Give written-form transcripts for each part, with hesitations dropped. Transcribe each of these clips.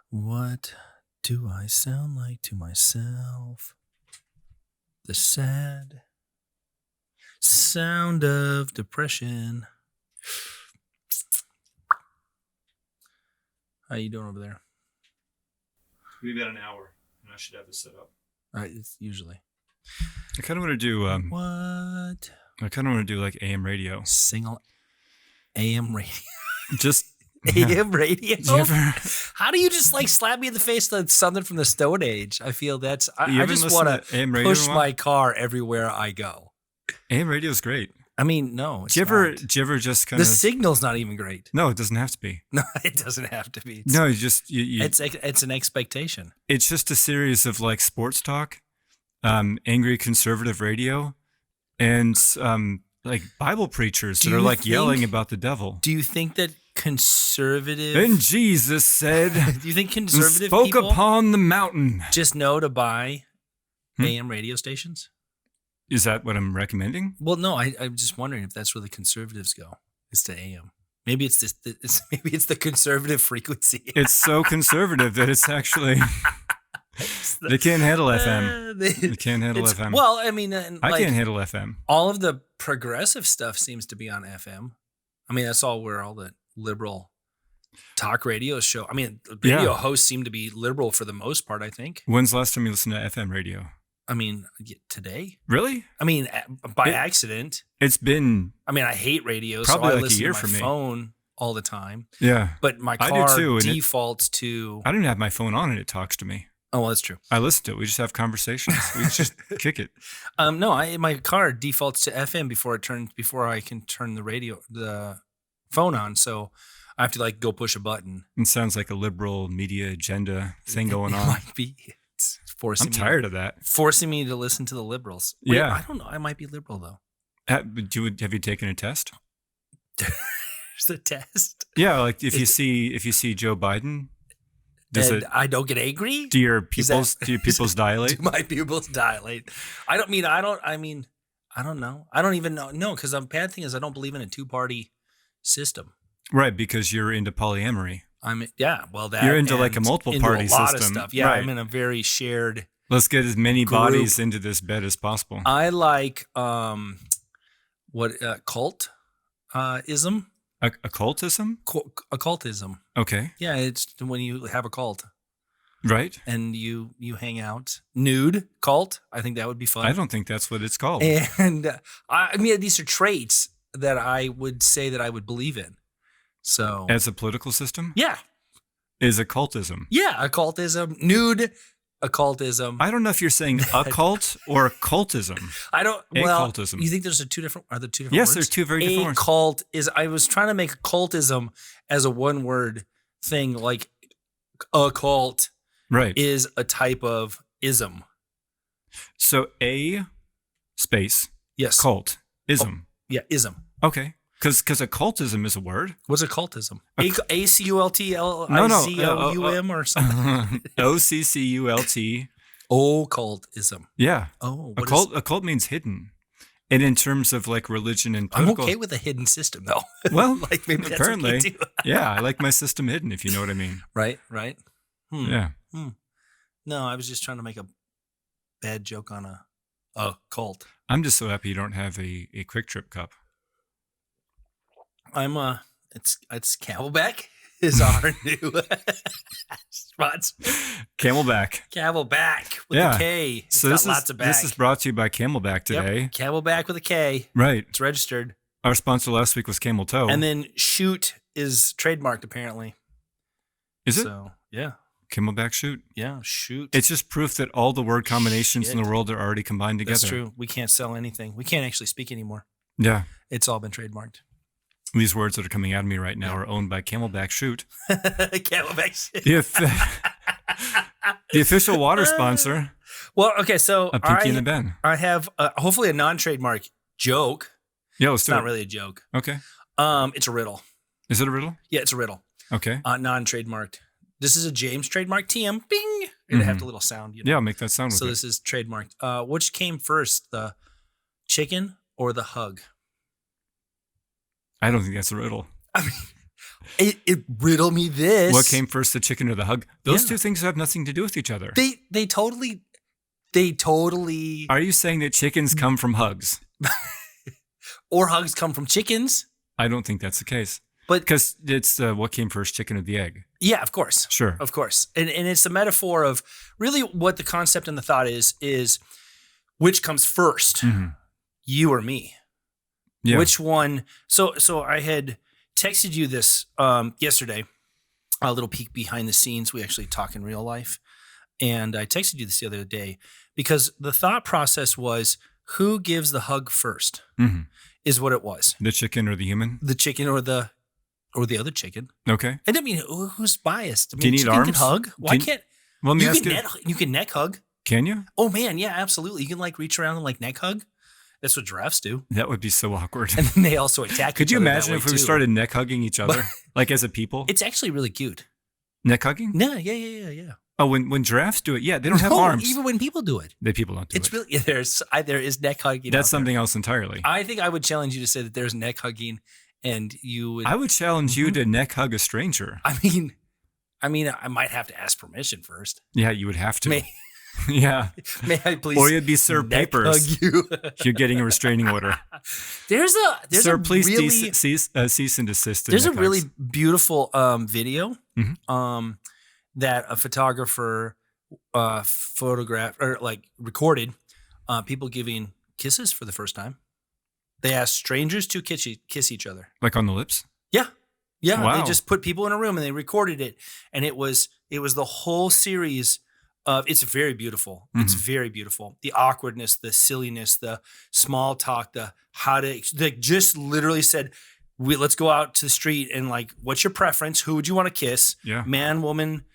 What do I sound like to myself? The sad sound of depression. How you doing over there? We've got an hour, and I should have this set up. It's usually. I kind of want to do. What? I kind of want to do like AM radio. Single AM radio. Just AM radio? Do you ever, How do you just like slap me in the face with something from the Stone Age? I feel that's. you I ever just listen want to to AM radio push a lot? my car everywhere I go. AM radio is great. I mean, no. It's Do you ever? not. Do you ever just kind The of? signal's not even great. No, it doesn't have to be. No, it doesn't have to be. It's, No, you just you. it's an expectation. It's just a series of like sports talk, angry conservative radio, and like Bible preachers Do that are you like yelling think- about the devil. Do you think that conservative? And Jesus said, Do you think conservative spoke people upon the mountain. just know to buy Hmm? AM radio stations? Is that what I'm recommending? Well, no. I'm just wondering if that's where the conservatives go. Is to AM. Maybe it's this. Maybe it's the conservative frequency. It's so conservative that it's actually they can't handle FM. They can't handle FM. Well, I mean, and I like, can't handle FM. all of the progressive stuff seems to be on FM. I mean, that's all where all the liberal talk radio show. I mean, radio Yeah. hosts seem to be liberal for the most part, I think. When's the last time you listened to FM radio? I mean, today? Really? I mean, by It- accident. It's been I mean, I hate radio, Probably so I like a listen year to for my me. phone all the time. yeah. But my I do car too, and it- defaults to. I don't even have my phone on and it talks to me. Oh, well, that's true. I listen to it. We just have conversations. We just kick it. No, my car defaults to FM before I can turn the phone on. So I have to like go push a button. It sounds like a liberal media agenda thing going It on. might be. It's forcing I'm me. tired of that. Forcing me to listen to the liberals. Wait, Yeah. I don't know. I might be liberal though. Have you taken a test? There's a test. Yeah, like if you It's- see Joe Biden, does And it I don't get angry. do your Is that- pupils dilate? Do my pupils dilate? I don't know. I don't even know. No, because the bad thing is I don't believe in a two-party system. Right, because you're into polyamory. Well, that You're into like a and multiple into party a lot system. of stuff. Yeah, Right. I'm in a very shared. Let's get as many Group. bodies into this bed as possible. I like cult ism. Occultism? Occultism. Okay. Yeah, it's when you have a cult Right. and you hang out. Nude cult. I think that would be fun. I don't think that's what it's called. And I mean, these are traits that I would say that I would believe in. So As a political system? yeah, Is occultism. yeah, occultism, nude occultism. I don't know if you're saying occult or occultism. I don't. Well, Occultism. you think there's two different? Are there two different? Yes, words? there's two very different words. Cult is. I was trying to make cultism as a one-word thing, like a cult Right. is a type of ism. So a space Yes. cult ism. Yeah, ism. Okay. Because occultism is a word. What's a cultism? Occ- ACULTLIZOUM or something. OCCULT. Occultism. Yeah. Oh, what is- Occult means hidden. And in terms of like religion and I'm political. okay with a hidden system though. Well, like maybe that's apparently. okay too. Yeah, I like my system hidden, if you know what I mean. Right. Yeah. No, I was just trying to make a bad joke on a cult. I'm just so happy you don't have a Quick Trip cup. I'm it's Camelback is our new sponsor. Camelback. Camelback with Yeah. a K. It's So got lots of back. this is brought to you by Camelback today. Yep. Camelback with a K. Right. It's registered. Our sponsor last week was Camel Toe. And then shoot is trademarked apparently. Is it? So yeah. Camelback shoot? Yeah, shoot. It's just proof that all the word combinations in Shit. the world are already combined together. That's true. We can't sell anything. We can't actually speak anymore. Yeah. It's all been trademarked. These words that are coming out of me right now are owned by Camelback Shoot. Camelback shit. The official water sponsor Well, okay, so of Pinkie and the Ben. I have hopefully a non-trademark joke. Yeah, let's It's do not it. really a joke. Okay. It's a riddle. Is it a riddle? Yeah, it's a riddle. Okay. Non-trademarked. This is a James trademark. TM. Bing. It'd have the little sound. You know? Yeah, I'll make that sound with So it. this is trademarked. Which came first, the chicken or the hug? I don't think that's a riddle. I mean, it riddle me this. What came first, the chicken or the hug? Those Yeah. two things have nothing to do with each other. They totally. Are you saying that chickens come from hugs? Or hugs come from chickens? I don't think that's the case. But Because it's what came first, chicken or the egg? yeah, of course. Sure. Of course. And it's the metaphor of really what the concept and the thought is which comes first, Mhm. you or me? Yeah. Which one? So I had texted you this yesterday, a little peek behind the scenes. We actually talk in real life. And I texted you this the other day because the thought process was who gives the hug first Mhm. is what it was. The chicken or the human? The chicken or the other chicken. Okay. And I mean, who's biased? I mean, Do you need chicken arms? can hug. Why Do you- can't Well, let me you ask can you. you can neck hug? Can you? Oh man, yeah, absolutely. You can like reach around and like neck hug. That's what giraffes do. That would be so awkward. And then they also attack. Could each you other that imagine way, if we too. started neck hugging each other, like as a people? It's actually really cute. Neck hugging? Yeah. Oh, when giraffes do it, yeah, they don't have No, arms. even when people do it, People don't do it's it. really there is neck hugging. That's out there. something else entirely. I think I would challenge you to say that there's neck hugging, and you would. I would challenge you Mhm. to neck hug a stranger. I mean, I might have to ask permission first. Yeah, you would have to. May, Yeah. may I please? Or you'd be served neck papers. hug you. You're getting a restraining order. There's Sir, a please really, cease and desist. to there's a neck really hugs. beautiful video Mhm. that a photographer photographed or like recorded people giving kisses for the first time. They asked strangers to kiss each other. Like on the lips? Yeah. They Wow. just put people in a room and they recorded it, and it was the whole series of. It's very beautiful. It's Mhm. very beautiful. The awkwardness, the silliness, the small talk, the how to. They just literally said, let's go out to the street and like, what's your preference? Who would you want to kiss? Yeah. Man, woman.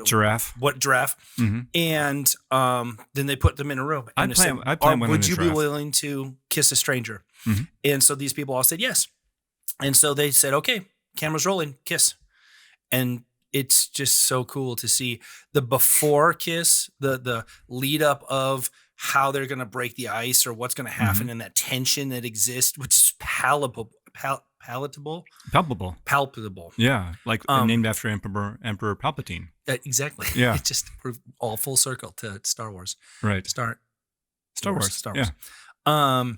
Giraffe. What giraffe? hmm And then they put them in a room. And I'd they said, plan one on would a you be giraffe." willing to kiss a stranger? Mhm. And so these people all said yes. And so they said, okay, camera's rolling, kiss. And it's just so cool to see the before kiss, the lead up of how they're going to break the ice or what's going to happen and that tension that exists, which is palatable. Palpable. Yeah. Like named after Emperor Palpatine. Exactly. Yeah. It just we're all full circle to Star Wars. Right. Star Wars. Star Yeah. Wars.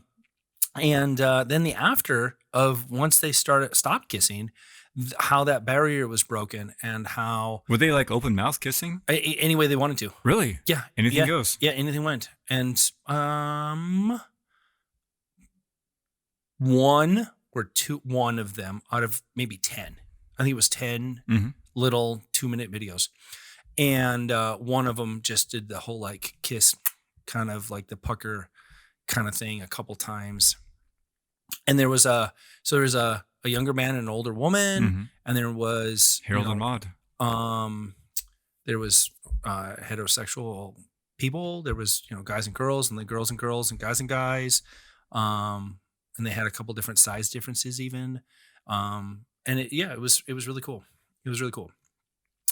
And then the after of once they stopped kissing, how that barrier was broken and how Were they like open mouth kissing? any way they wanted to. Really? Yeah. Anything yeah, goes. Yeah, anything went. And one of them out of maybe 10. I think it was 10 Mhm. little 2-minute videos. And one of them just did the whole like kiss, kind of like the pucker kind of thing a couple times. And there was a younger man and an older woman, Mhm. and there was Harold and Maude. there was heterosexual people. There was guys and girls, and then girls and girls and guys. And they had a couple different size differences even. And it was really cool. It was really cool.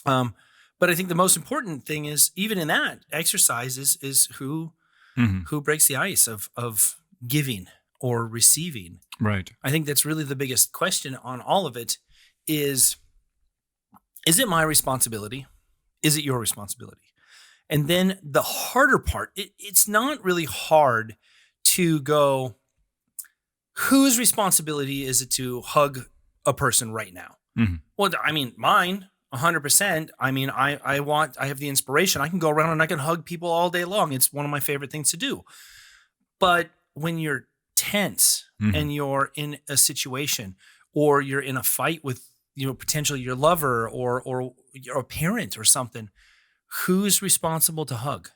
But I think the most important thing is even in that exercise is who Mhm. breaks the ice of giving or receiving. Right. I think that's really the biggest question on all of it is it my responsibility? Is it your responsibility? And then the harder part, it's not really hard to go, whose responsibility is it to hug a person right now? Mhm. Well, I mean, mine, 100%. I mean, I have the inspiration. I can go around and I can hug people all day long. It's one of my favorite things to do. But when you're tense Mhm. and you're in a situation or you're in a fight with, potentially your lover or your parent or something, who's responsible to hug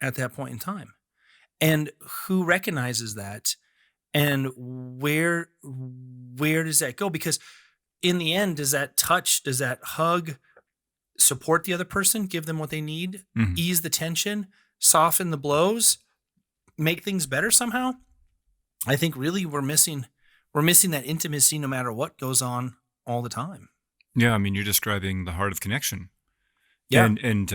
at that point in time? And who recognizes that? And where does that go? Because in the end, does that hug support the other person, give them what they need, Mhm. ease the tension, soften the blows, make things better somehow? I think really we're missing that intimacy no matter what goes on all the time. Yeah. I mean, you're describing the heart of connection. Yeah. And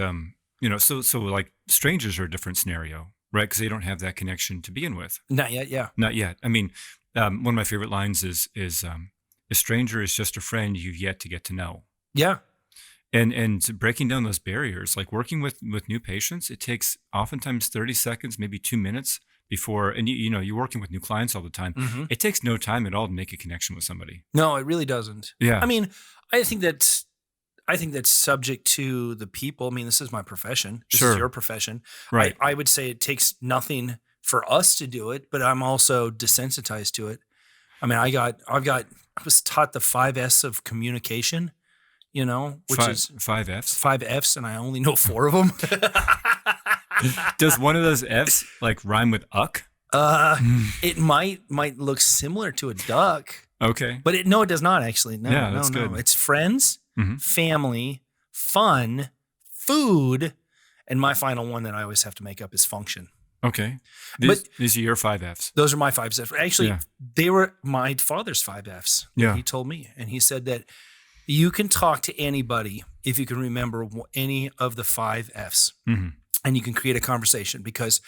so like strangers are a different scenario. right? Because they don't have that connection to begin with. Not yet. Yeah. Not yet. I mean, one of my favorite lines is a stranger is just a friend you've yet to get to know. Yeah. And breaking down those barriers, like working with new patients, it takes oftentimes 30 seconds, maybe 2 minutes before, and you're working with new clients all the time. Mhm. It takes no time at all to make a connection with somebody. No, it really doesn't. Yeah. I mean, I think that's subject to the people. I mean, this is my profession. This Sure. is your profession. Right. I would say it takes nothing for us to do it, but I'm also desensitized to it. I mean, I was taught the 5 S of communication, which is 5 Fs. 5 Fs, and I only know 4 of them. Does one of those Fs like rhyme with uck? It might look similar to a duck, Okay. but it does not actually. No, Yeah, no, that's no. good. It's friends, Mhm. family, fun, food, and my final one that I always have to make up is function. Okay. But- These are your 5 Fs. Those are my 5 Fs. Actually, Yeah. they were my father's 5 Fs. Yeah. He told me, and he said that you can talk to anybody if you can remember any of the 5 Fs, hmm and you can create a conversation because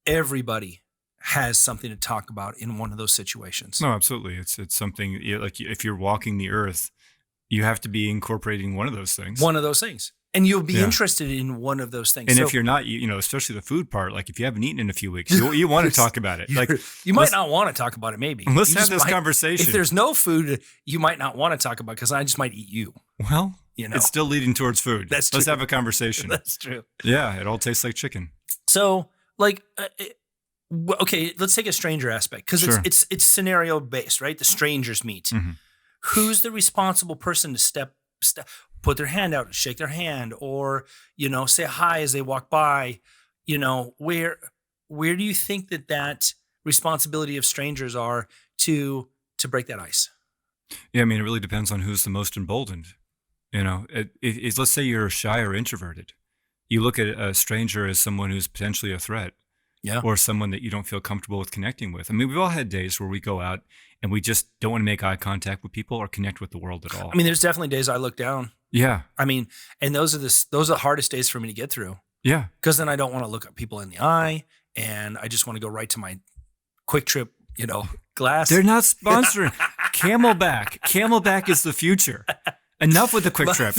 everybody has something to talk about in one of those situations. No, absolutely. It's something like if you're walking the earth, you have to be incorporating one of those things. One of those things. And you'll be Yeah. interested in one of those things. And So if you're not, especially the food part, like if you haven't eaten in a few weeks, you want to talk about it. Like you might let's- not want to talk about it, maybe. let's You have just this might- conversation. If there's no food, you might not want to talk about because I just might eat you. Well, It's it's still leading towards food. That's Let's true. have a conversation. That's true. Yeah, it all tastes like chicken. So, like, okay, let's take a stranger aspect because Sure. it's scenario based, right? The strangers meet. Mhm. Who's the responsible person to step, put their hand out, shake their hand, or say hi as they walk by? Where do you think that responsibility of strangers are to break that ice? Yeah, I mean, it really depends on who's the most emboldened. Let's say you're shy or introverted. You look at a stranger as someone who's potentially a threat. Yeah. Or someone that you don't feel comfortable with connecting with. I mean, we've all had days where we go out and we just don't want to make eye contact with people or connect with the world at all. I mean, there's definitely days I look down. Yeah, I mean, and those are the hardest days for me to get through yeah. because then I don't want to look at people in the eye and I just want to go right to my Quick Trip, glass. They're not sponsoring. Camelback. Camelback is the future. Enough with the Quick Trip.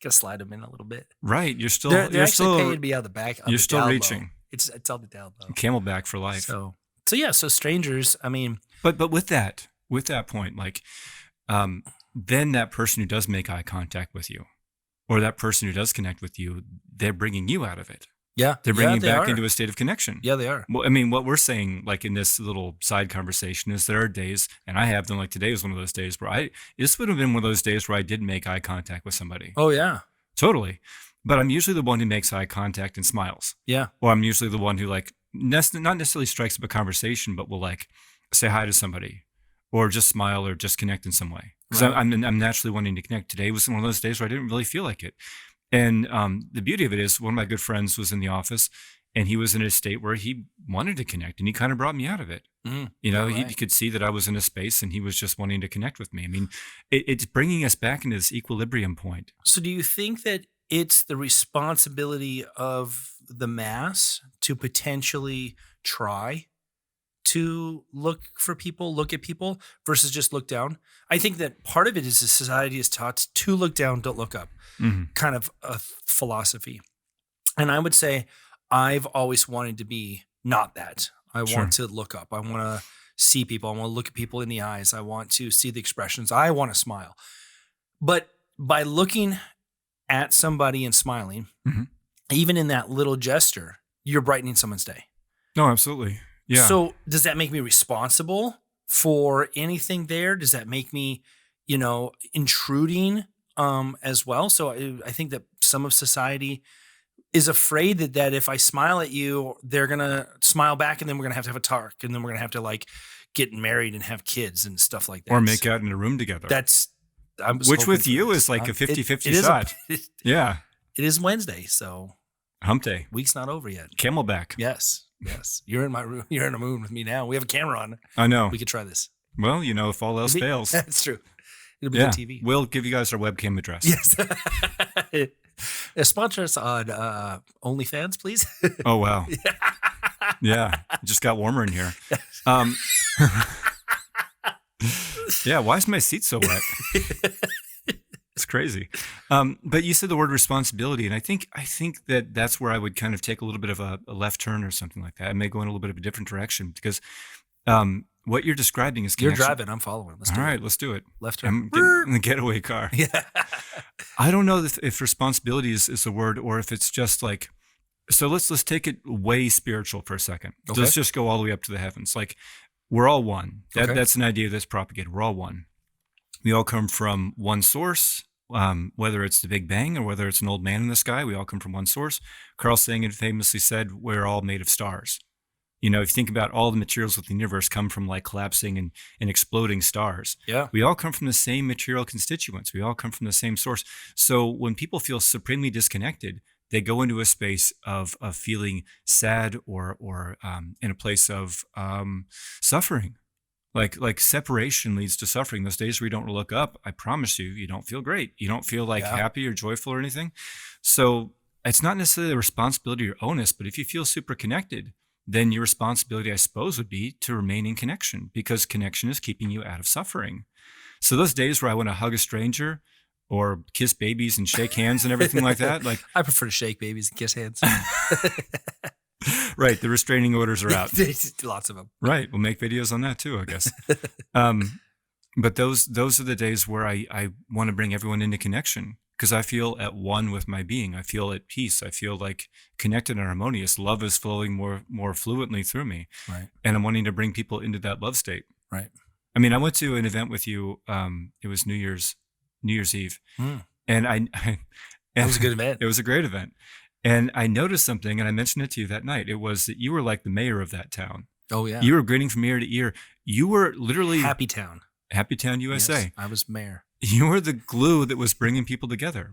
Gotta slide them in a little bit. Right. You're still They're you're actually still paying me on the back. On you're the still down low. reaching. It's on the down low. Camelback for life. So yeah. So strangers. I mean, But with that point, like, then that person who does make eye contact with you, or that person who does connect with you, they're bringing you out of it. yeah, They're bringing they you back are. into a state of connection. Yeah, they are. Well, I mean, what we're saying, like in this little side conversation, is there are days, and I have them. Like today was one of those days where this would have been one of those days where I did make eye contact with somebody. Oh yeah, Totally. But I'm usually the one who makes eye contact and smiles. yeah, Or I'm usually the one who not necessarily strikes up a conversation, but will like say hi to somebody or just smile or just connect in some way. Because Right. I'm naturally wanting to connect. Today was one of those days where I didn't really feel like it. And the beauty of it is one of my good friends was in the office and he was in a state where he wanted to connect and he kind of brought me out of it. Mm, He right. could see that I was in a space and he was just wanting to connect with me. I mean, it's bringing us back into this equilibrium point. So do you think that it's the responsibility of the mass to potentially try to look at people versus just look down? I think that part of it is the society is taught to look down, don't look up, Mhm. kind of a philosophy. And I would say I've always wanted to be not that. I Sure. want to look up. I want to see people. I want to look at people in the eyes. I want to see the expressions. I want to smile. But by looking at somebody and smiling, Mhm. even in that little gesture, you're brightening someone's day. No, absolutely. Yeah. So does that make me responsible for anything there? Does that make me, intruding as well? So I think that some of society is afraid that if I smile at you, they're going to smile back and then we're going to have a talk and then we're going to have to like get married and have kids and stuff like that. or make out in a room together. Which with you is like a 50-50 shot. Yeah. It is Wednesday, so Hump day. week's not over yet. Camelback. Yes. You're in my room. You're in a room with me now. We have a camera on. I know. We could try this. Well, if all else fails. That's true. It'll be good Yeah. TV. We'll give you guys our webcam address. Yes. Sponsor us on OnlyFans, please. Oh, wow. Yeah. It just got warmer in here. Um, yeah. Why is my seat so wet? It's crazy. But you said the word responsibility, and I think that that's where I would kind of take a little bit of a left turn or something like that. I may go in a little bit of a different direction because what you're describing is You're connection. driving. I'm following. All right, let's do it. Left turn. I'm getting in the getaway car. Yeah. I don't know if responsibility is the word or if it's just like, so let's take it way spiritual for a second. Okay. Let's just go all the way up to the heavens. Like we're all one. Okay. That's an idea that's propagated. We're all one. We all come from one source, whether it's the Big Bang or whether it's an old man in the sky. We all come from one source. Carl Sagan famously said, we're all made of stars. You know, if you think about all the materials within the universe come from like collapsing and exploding stars. Yeah. We all come from the same material constituents. We all come from the same source. So when people feel supremely disconnected, they go into a space of feeling sad or in a place of suffering. Like separation leads to suffering. Those days where you don't look up, I promise you, you don't feel great. You don't feel like happy or joyful or anything. So it's not necessarily a responsibility or onus, but if you feel super connected, then your responsibility, I suppose, would be to remain in connection because connection is keeping you out of suffering. So those days where I want to hug a stranger or kiss babies and shake hands and everything like that, like I prefer to shake babies and kiss hands. Right, the restraining orders are out. Lots of them. Right, we'll make videos on that too, I guess. But those are the days where I want to bring everyone into connection because I feel at one with my being. I feel at peace. I feel like connected and harmonious. Love is flowing more fluently through me. Right. And I'm wanting to bring people into that love state. Right. I mean, I went to an event with you. It was New Year's Eve. And It was a good event. It was a great event. And I noticed something, and I mentioned it to you that night. It was that you were like the mayor of that town. Oh, yeah. You were grinning from ear to ear. You were literally Happy Town. Happy Town, USA. Yes, I was mayor. You were the glue that was bringing people together.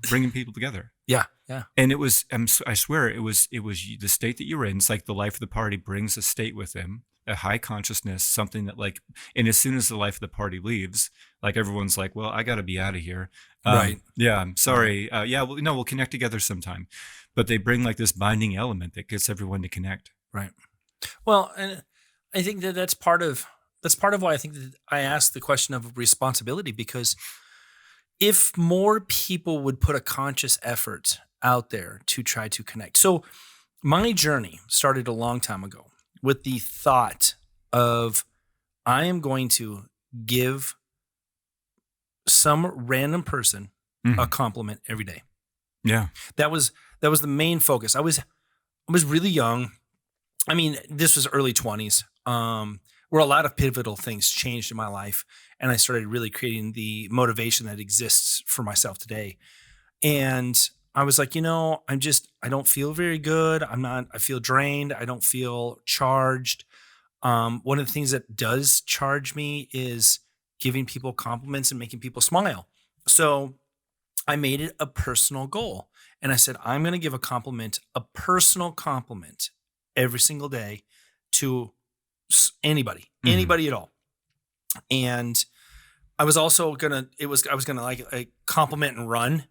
Yeah. Yeah. And it was, I swear, it was the state that you were in. It's like the life of the party brings a state with them, a high consciousness, something that like, and as soon as the life of the party leaves, like everyone's like, well, I got to be out of here. Right. Yeah, I'm sorry. Yeah, well, no, we'll connect together sometime. But they bring like this binding element that gets everyone to connect. Right. Well, and I think that's part of why I think that I asked the question of responsibility, because if more people would put a conscious effort out there to try to connect. So my journey started a long time ago with the thought of I am going to give some random person a compliment every day. Yeah. That was the main focus. I was really young. I mean, this was early 20s, where a lot of pivotal things changed in my life. And I started really creating the motivation that exists for myself today. And I was like, I don't feel very good. I feel drained. I don't feel charged. One of the things that does charge me is giving people compliments and making people smile. So I made it a personal goal. And I said, I'm going to give a personal compliment every single day to anybody at all. And I was also I was going to like a compliment and run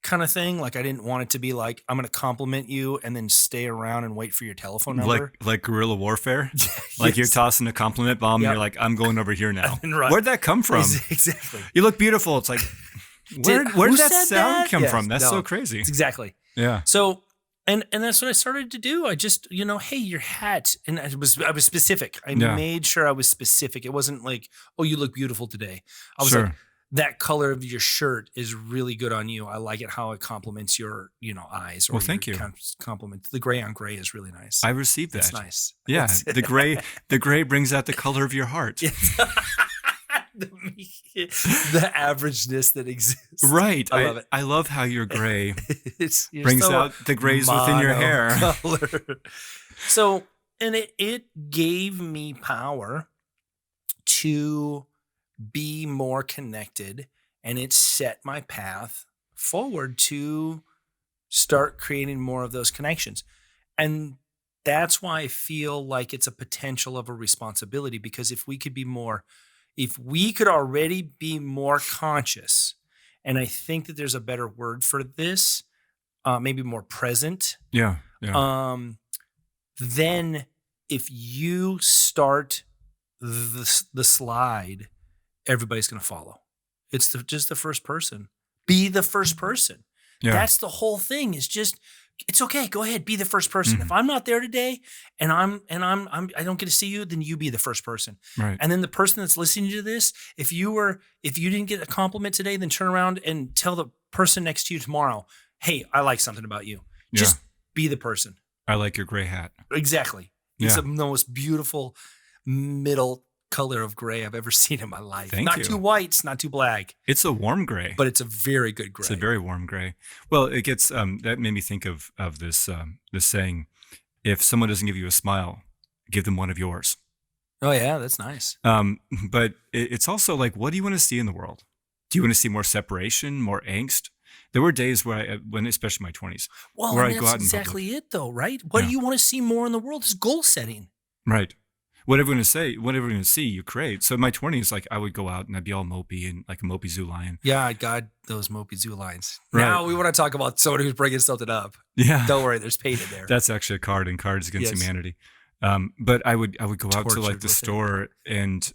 kind of thing. Like I didn't want it to be like, I'm going to compliment you and then stay around and wait for your telephone number. Like guerrilla warfare? Like you're tossing a compliment bomb and you're like, I'm going over here now. Where'd that come from? Exactly. You look beautiful. It's like, where did that sound come from? That's no, so crazy. Exactly. Yeah. So, and that's what I started to do. I just, hey, your hat. And I was specific. I made sure I was specific. It wasn't like, oh, you look beautiful today. I was like, that color of your shirt is really good on you. I like it how it complements your, eyes. Or thank you. Compliment. The gray on gray is really nice. I received that. It's nice. Yeah. The gray brings out the color of your heart. The averageness that exists. Right. I love it. I love how your gray you're brings so out the grays within your hair. So, and it gave me power to be more connected, and it set my path forward to start creating more of those connections. And that's why I feel like it's a potential of a responsibility, because if we could be more If we could already be more conscious, and I think that there's a better word for this, maybe more present, Yeah. Yeah. um, then if you start the slide, everybody's going to follow. It's just the first person. Be the first person. Yeah. That's the whole thing. Is just it's okay. Go ahead, be the first person. If Mhm. I'm not there today I don't get to see you, then you be the first person. Right. And then the person that's listening to this, if you didn't get a compliment today, then turn around and tell the person next to you tomorrow, "Hey, I like something about you." Yeah. Just be the person. I like your gray hat. Exactly. It's Yeah. the most beautiful middle color of gray I've ever seen in my life. Thank Not you. too white, it's not too black, It's a warm gray. but it's a very good It's a gray. very warm gray. Well, it gets that made me think of this saying: if someone doesn't give you a smile, give them one of yours. Oh yeah, that's nice. Um, but it's also like, what do you want to see in the world? Do you want to see more separation, more angst? There were days where when especially my 20s, Well, where and I go that's out in public. exactly it though, right? What do Yeah. you want to see more in the world is goal setting. Right. Whatever you're gonna say, whatever you're gonna see, you create. So in my 20s, like I would go out and I'd be all mopey and like a mopey zoo lion. Yeah, God, those Mopey Zoo lines. Right. Now we want to talk about someone who's bringing something up. Yeah. Don't worry, there's pain in there. That's actually a card in Cards Against Yes. Humanity. But I would go out to like Tortured the with it. store and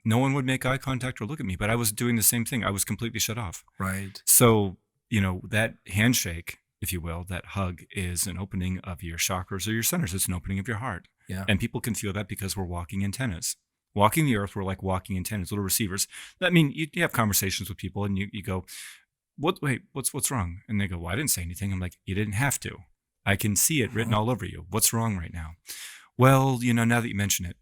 no one would make eye contact or look at me, but I was doing the same thing. I was completely shut off. Right. So, that handshake, if you will, that hug is an opening of your chakras or your centers. It's an opening of your heart. Yeah. And people can feel that because we're walking antennas. Walking the earth, we're like walking antennas, little receivers. I mean, you have conversations with people and you go, what's wrong? And they go, well, I didn't say anything. I'm like, you didn't have to. I can see it written all over you. What's wrong right now? Well, now that you mention it,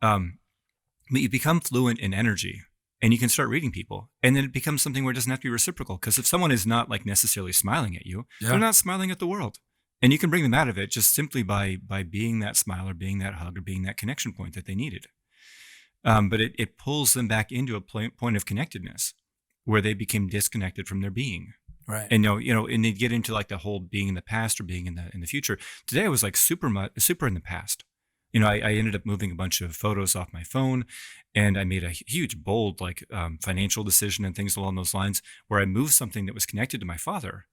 but you become fluent in energy and you can start reading people. And then it becomes something where it doesn't have to be reciprocal. Because if someone is not like necessarily smiling at you, Yeah. they're not smiling at the world. And you can bring them out of it just simply by being that smile or being that hug or being that connection point that they needed. But it pulls them back into a point of connectedness where they became disconnected from their being. Right. And and they get into like the whole being in the past or being in the future. Today I was like super in the past. I ended up moving a bunch of photos off my phone, and I made a huge, bold, like financial decision and things along those lines, where I moved something that was connected to my father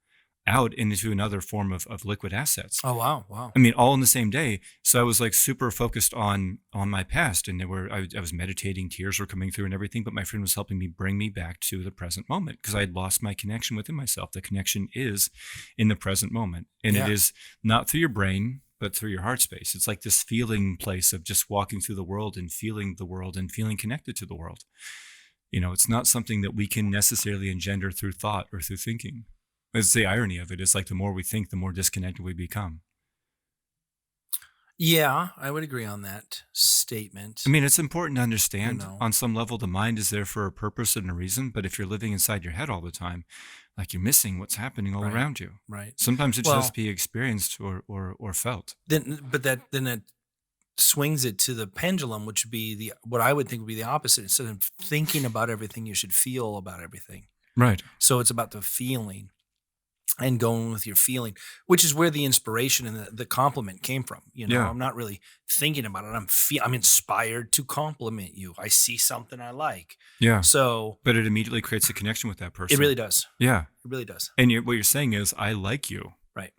out into another form of liquid assets. Oh wow, wow. I mean, all in the same day. So I was like super focused on my past, and I was meditating, tears were coming through and everything. But my friend was helping me bring me back to the present moment because I had lost my connection within myself. The connection is in the present moment, and Yeah. it is not through your brain, but through your heart space. It's like this feeling place of just walking through the world and feeling connected to the world. It's not something that we can necessarily engender through thought or through thinking. It's the irony of it. It's like the more we think, the more disconnected we become. Yeah, I would agree on that statement. I mean, it's important to understand know. on some level the mind is there for a purpose and a reason. But if you're living inside your head all the time, like you're missing what's happening all Right. around you. Right. Sometimes it Well- just be experienced or felt. Then it swings it to the pendulum, which would be what I would think would be the opposite. Instead of thinking about everything, you should feel about everything. Right. So it's about the feeling and going with your feeling, which is where the inspiration and the compliment came from. Yeah. I'm not really thinking about it. I'm inspired to compliment you. I see something I like. Yeah. So But it immediately creates a connection with that person. it really does. Yeah. It really does. And what you're saying is, I like you. Right.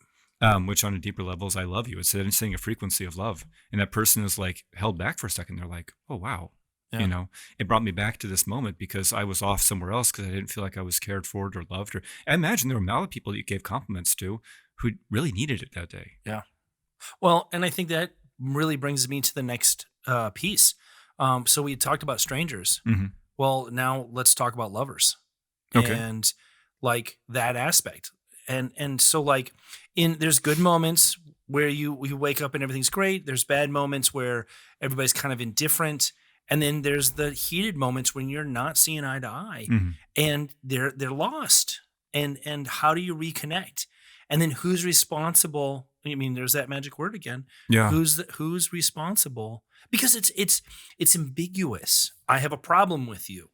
Which on a deeper level is I love you. It's saying a frequency of love. And that person is like held back for a second. They're like, oh, wow. Yeah. It brought me back to this moment because I was off somewhere else because I didn't feel like I was cared for or loved. Or I imagine there were a lot of people that you gave compliments to who really needed it that day. Yeah. Well, and I think that really brings me to the next piece. So we talked about strangers. Mm-hmm. Well, now let's talk about lovers. Okay. And like that aspect. And so like there's good moments where you wake up and everything's great. There's bad moments where everybody's kind of indifferent. And then there's the heated moments when you're not seeing eye to eye Mm-hmm. and they're lost. And how do you reconnect? And then who's responsible? I mean, there's that magic word again. Yeah. Who's responsible? Because it's ambiguous. I have a problem with you.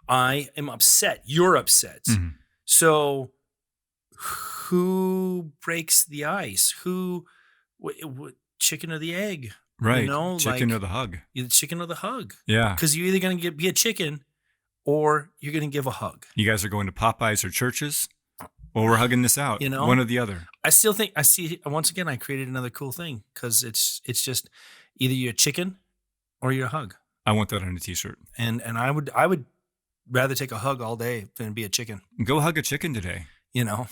I am upset. You're upset. Mm-hmm. So who breaks the ice? Who chicken or the egg? Right. Chicken or like the hug. you're the chicken or the hug. Yeah. Because you're either going to be a chicken or you're going to give a hug. You guys are going to Popeyes or churches, or we're hugging this out. You One know, or the other. I still think I see once again. I created another cool thing because it's just either you're a chicken or you're a hug. I want that on a t-shirt. And I would rather take a hug all day than be a chicken. Go hug a chicken today. You know,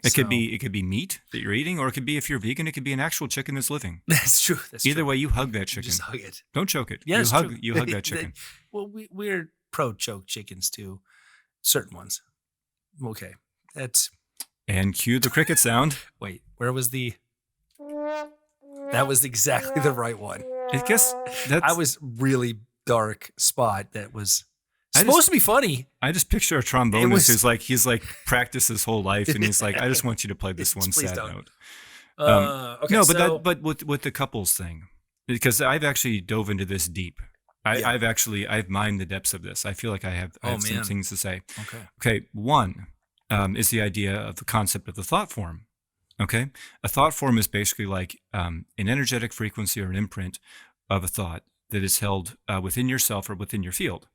It So, could be meat that you're eating, or it could be, if you're vegan, it could be an actual chicken that's living. that's true. That's Either true. way, you hug that You chicken. just hug it. Don't choke it. Yeah, it's true. You hug that chicken. Well, we're pro choke chickens too, certain ones. Okay, that's And cue the cricket sound. wait. Where was the? That was exactly the right one. I guess that's. I was really dark spot that was I supposed just- to be funny. I just picture a trombonist was- he's like practiced his whole life, and he's like, I just want you to play this one Please sad don't. note. Okay, No, so, but with the couples thing, because I've actually dove into this deep. Yeah. I've mined the depths of this. I feel like I have Oh, some man. things to say. okay, Okay, one is the idea of the concept of the thought form. Okay, a thought form is basically like an energetic frequency or an imprint of a thought that is held within yourself or within your field.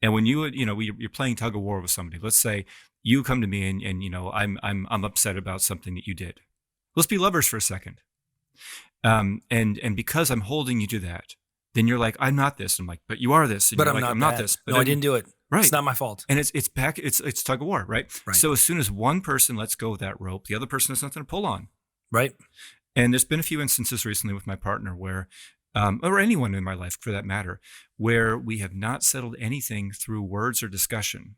And when you're playing tug of war with somebody, let's say you come to me and I'm upset about something that you did. Let's be lovers for a second. And because I'm holding you to that, then you're like, I'm not this. I'm like, but you are this. And but you're I'm like, not. I'm not that. this. No, I didn't do it. Right. It's not my fault. And it's back. It's tug of war, right? Right. So as soon as one person lets go of that rope, the other person has nothing to pull on. Right. And there's been a few instances recently with my partner where, or anyone in my life for that matter, where we have not settled anything through words or discussion.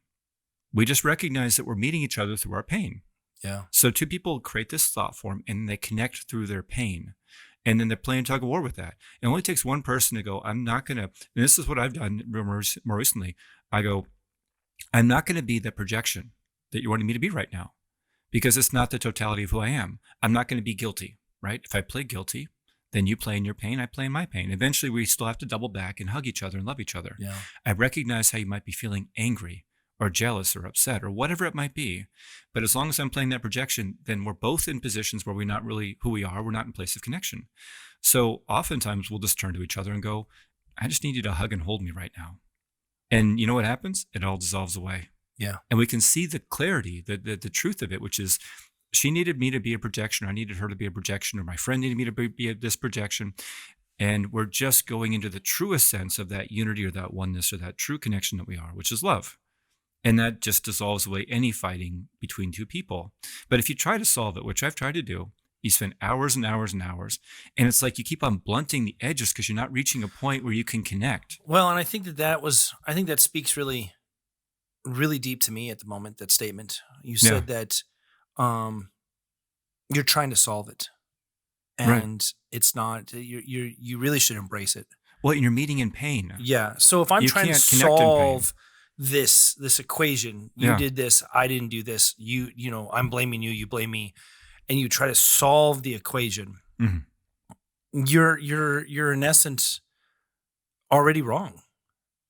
We just recognize that we're meeting each other through our pain. Yeah. So two people create this thought form and they connect through their pain. And then they're playing tug of war with that. It only takes one person to go, I'm not going to, and this is what I've done more recently. I go, I'm not going to be the projection that you're wanting me to be right now, because it's not the totality of who I am. I'm not going to be guilty, right? If I play guilty, then you play in your pain, I play in my pain. Eventually, we still have to double back and hug each other and love each other. Yeah. I recognize how you might be feeling angry or jealous or upset or whatever it might be. But as long as I'm playing that projection, then we're both in positions where we're not really who we are. We're not in place of connection. So oftentimes we'll just turn to each other and go, I just need you to hug and hold me right now. And you know what happens? It all dissolves away. Yeah. And we can see the clarity, the truth of it, which is she needed me to be a projection, or I needed her to be a projection, or my friend needed me to be this projection. And we're just going into the truest sense of that unity or that oneness or that true connection that we are, which is love. And that just dissolves away any fighting between two people. But if you try to solve it, which I've tried to do, you spend hours and hours and hours. And it's like you keep on blunting the edges because you're not reaching a point where you can connect. Well, and I think I think that speaks really, really deep to me at the moment, that statement. You said that you're trying to solve it. Right. And it's not, you really should embrace it. Well, and you're meeting in pain. Yeah. So if I'm You trying to can't connect in pain. solve this equation, you Yeah. did this, I didn't do this, I'm blaming you, you blame me, and you try to solve the equation, Mhm. you're in essence already wrong,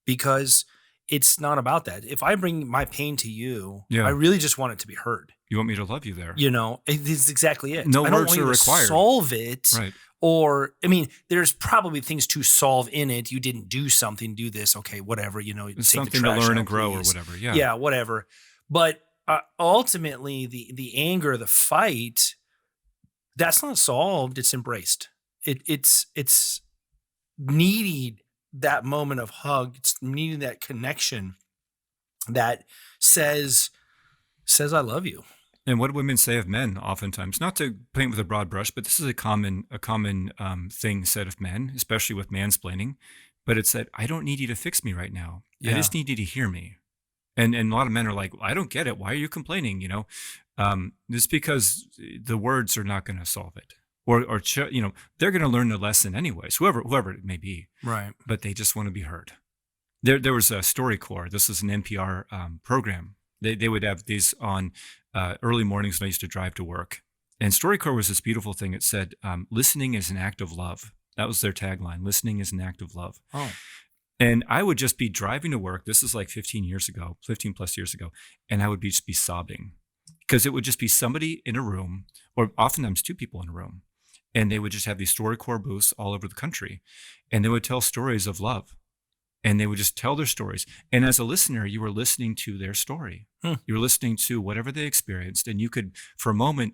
because it's not about that. If I bring my pain to you, Yeah. I really just want it to be heard. You want me to love you there. It is exactly it. No I don't words want you are to required. solve it. Right. Or, I mean, there's probably things to solve in it. You didn't do something, do this. Okay, whatever, take the Something to trash learn out, and grow please. or whatever. Yeah. Yeah, whatever. But ultimately, the anger, the fight, that's not solved. It's embraced. It's needing that moment of hug. It's needing that connection that says I love you. And what do women say of men oftentimes? Not to paint with a broad brush, but this is a common thing said of men, especially with mansplaining. But it's that I don't need you to fix me right now. I Yeah. just need you to hear me. And a lot of men are like, I don't get it. Why are you complaining? It's because the words are not going to solve it, or they're going to learn the lesson anyways. Whoever it may be, Right. but they just want to be heard. There was a StoryCorps. This is an NPR program. They would have these on early mornings when I used to drive to work. And StoryCorps was this beautiful thing. It said, listening is an act of love. That was their tagline. Listening is an act of love. Oh. And I would just be driving to work. This is like 15 plus years ago. And I would just be sobbing, because it would just be somebody in a room, or oftentimes two people in a room. and they would just have these StoryCorps booths all over the country, and they would tell stories of love, and they would just tell their stories. And as a listener, you were listening to their story. Hmm. You were listening to whatever they experienced, and you could, for a moment,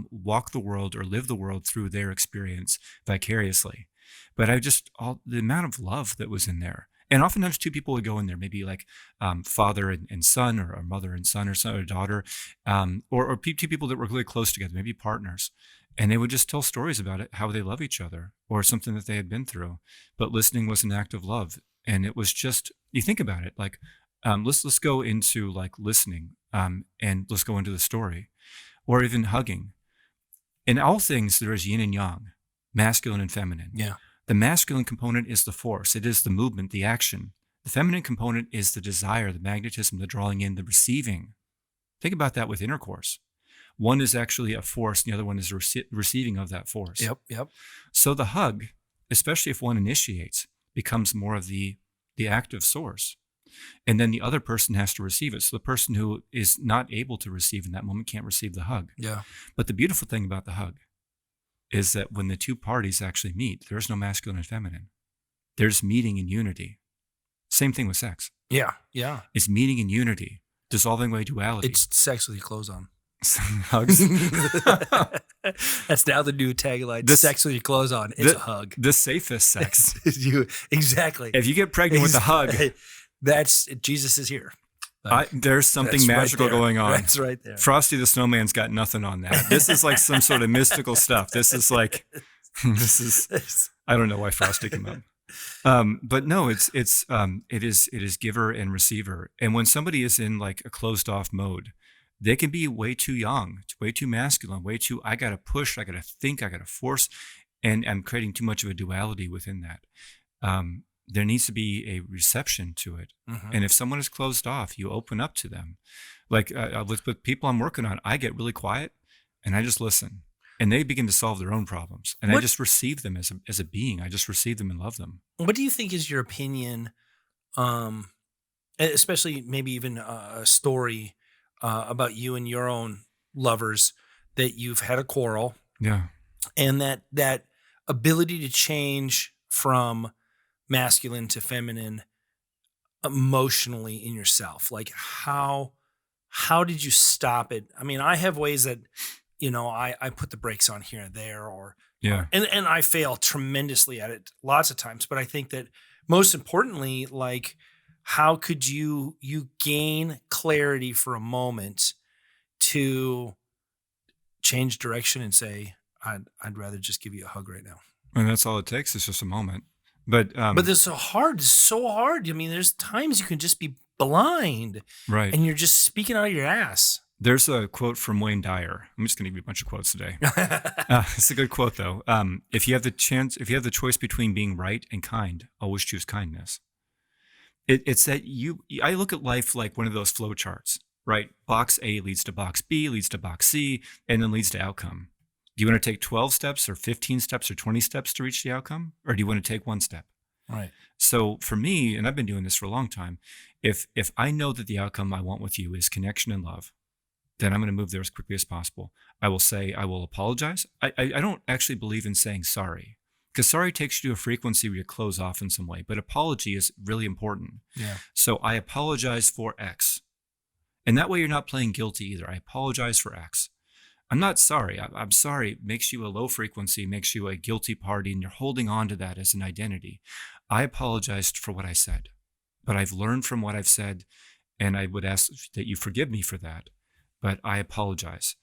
walk the world or live the world through their experience vicariously. But the amount of love that was in there. And oftentimes two people would go in there, maybe like father and son, or mother and son, or son or daughter, or two people that were really close together, maybe partners. And they would just tell stories about it, how they love each other, or something that they had been through. But listening was an act of love. And it was just, you think about it, like, let's go into like listening, and let's go into the story, or even hugging. In all things, there is yin and yang, masculine and feminine. Yeah. The masculine component is the force. It is the movement, the action. The feminine component is the desire, the magnetism, the drawing in, the receiving. Think about that with intercourse. One is actually a force, and the other one is receiving of that force. Yep. So the hug, especially if one initiates, becomes more of the active source. And then the other person has to receive it. So the person who is not able to receive in that moment can't receive the hug. Yeah. But the beautiful thing about the hug is that when the two parties actually meet, there's no masculine and feminine. There's meeting in unity. Same thing with sex. Yeah. It's meeting in unity, dissolving away duality. It's sex with your clothes on. Hugs. That's now the new tagline. The- Sex with your clothes on. It's a hug. The safest sex. Exactly. If you get pregnant with a hug, That's Jesus is here. there's something That's right magical there. going on. That's right there. Frosty the Snowman's got nothing on that. This is like some sort of mystical stuff. This is like, I don't know why Frosty came up. But no, it is giver and receiver. And when somebody is in like a closed off mode, they can be way too young, way too masculine, I got to push, I got to think, I got to force, and I'm creating too much of a duality within that. There needs to be a reception to it. Mhm. And if someone is closed off, you open up to them. Like with people I'm working on, I get really quiet and I just listen, and they begin to solve their own problems. And I What- just receive them as a being. I just receive them and love them. What do you think is your opinion, especially maybe even a story about you and your own lovers, that you've had a quarrel, Yeah. and that ability to change from masculine to feminine emotionally in yourself? Like how did you stop it? I mean, I have ways that, I put the brakes on here and there, Yeah. and I fail tremendously at it lots of times. But I think that most importantly, like, how could you gain clarity for a moment to change direction and say, I'd rather just give you a hug right now. And that's all it takes. It's just a moment. But But it's so hard. It's so hard. I mean, there's times you can just be blind right. and you're just speaking out of your ass. There's a quote from Wayne Dyer. I'm just going to give you a bunch of quotes today. It's a good quote, though. If you have the choice between being right and kind, always choose kindness. It's that I look at life like one of those flow charts, right? Box A leads to box B, leads to box C, and then leads to outcome. Do you want to take 12 steps or 15 steps or 20 steps to reach the outcome? Or do you want to take one step? Right. So for me, and I've been doing this for a long time, if I know that the outcome I want with you is connection and love, then I'm going to move there as quickly as possible. I will apologize. I don't actually believe in saying sorry, because sorry takes you to a frequency where you close off in some way, but apology is really important. Yeah. So I apologize for X. And that way you're not playing guilty either. I apologize for X. I'm not sorry. I'm sorry. It makes you a low frequency, makes you a guilty party, and you're holding on to that as an identity. I apologized for what I said, but I've learned from what I've said, and I would ask that you forgive me for that, but I apologize.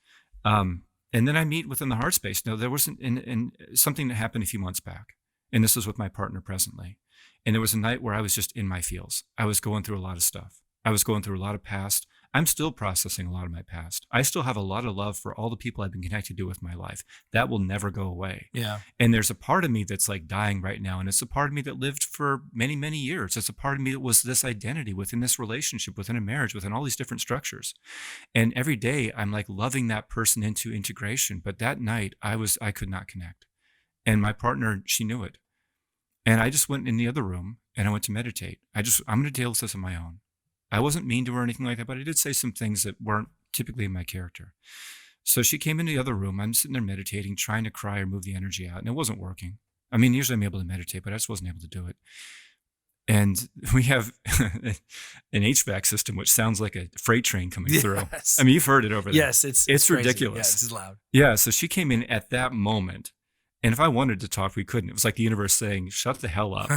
And then I meet within the heart space. Now, there wasn't in something that happened a few months back, and this was with my partner presently. And there was a night where I was just in my feels. I was going through a lot of stuff. I was going through a lot of past. I'm still processing a lot of my past. I still have a lot of love for all the people I've been connected to with my life. That will never go away. Yeah. And there's a part of me that's like dying right now. And it's a part of me that lived for many, many years. It's a part of me that was this identity within this relationship, within a marriage, within all these different structures. And every day I'm like loving that person into integration. But that night I could not connect. And my partner, she knew it. And I just went in the other room and I went to meditate. I'm going to deal with this on my own. I wasn't mean to her or anything like that, but I did say some things that weren't typically in my character. So she came into the other room. I'm sitting there meditating, trying to cry or move the energy out, and it wasn't working. I mean, usually I'm able to meditate, but I just wasn't able to do it. And we have an HVAC system, which sounds like a freight train coming through. Yes. I mean, you've heard it over there. Yes, It's crazy. ridiculous. Yeah, it's loud. Yeah. So she came in at that moment. And if I wanted to talk, we couldn't. It was like the universe saying, shut the hell up.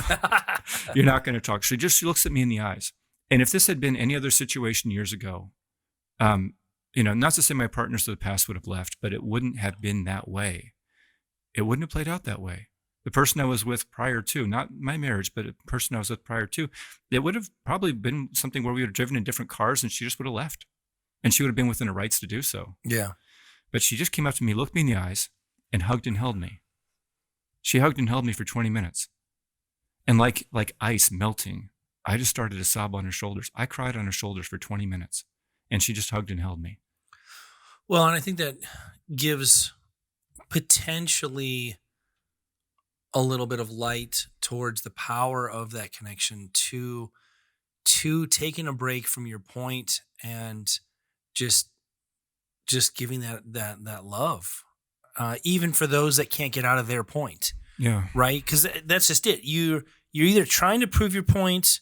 You're not going to talk. She looks at me in the eyes. And if this had been any other situation years ago, not to say my partners of the past would have left, but it wouldn't have been that way. It wouldn't have played out that way. The person I was with prior to, not my marriage, but a person I was with prior to, it would have probably been something where we would have driven in different cars and she just would have left. And she would have been within her rights to do so. Yeah. But she just came up to me, looked me in the eyes, and hugged and held me. She hugged and held me for 20 minutes. And like ice melting, I just started to sob on her shoulders. I cried on her shoulders for 20 minutes. And she just hugged and held me. Well, and I think that gives potentially a little bit of light towards the power of that connection to taking a break from your point and just giving that love, even for those that can't get out of their point, Yeah. right? Because that's just it. You're either trying to prove your point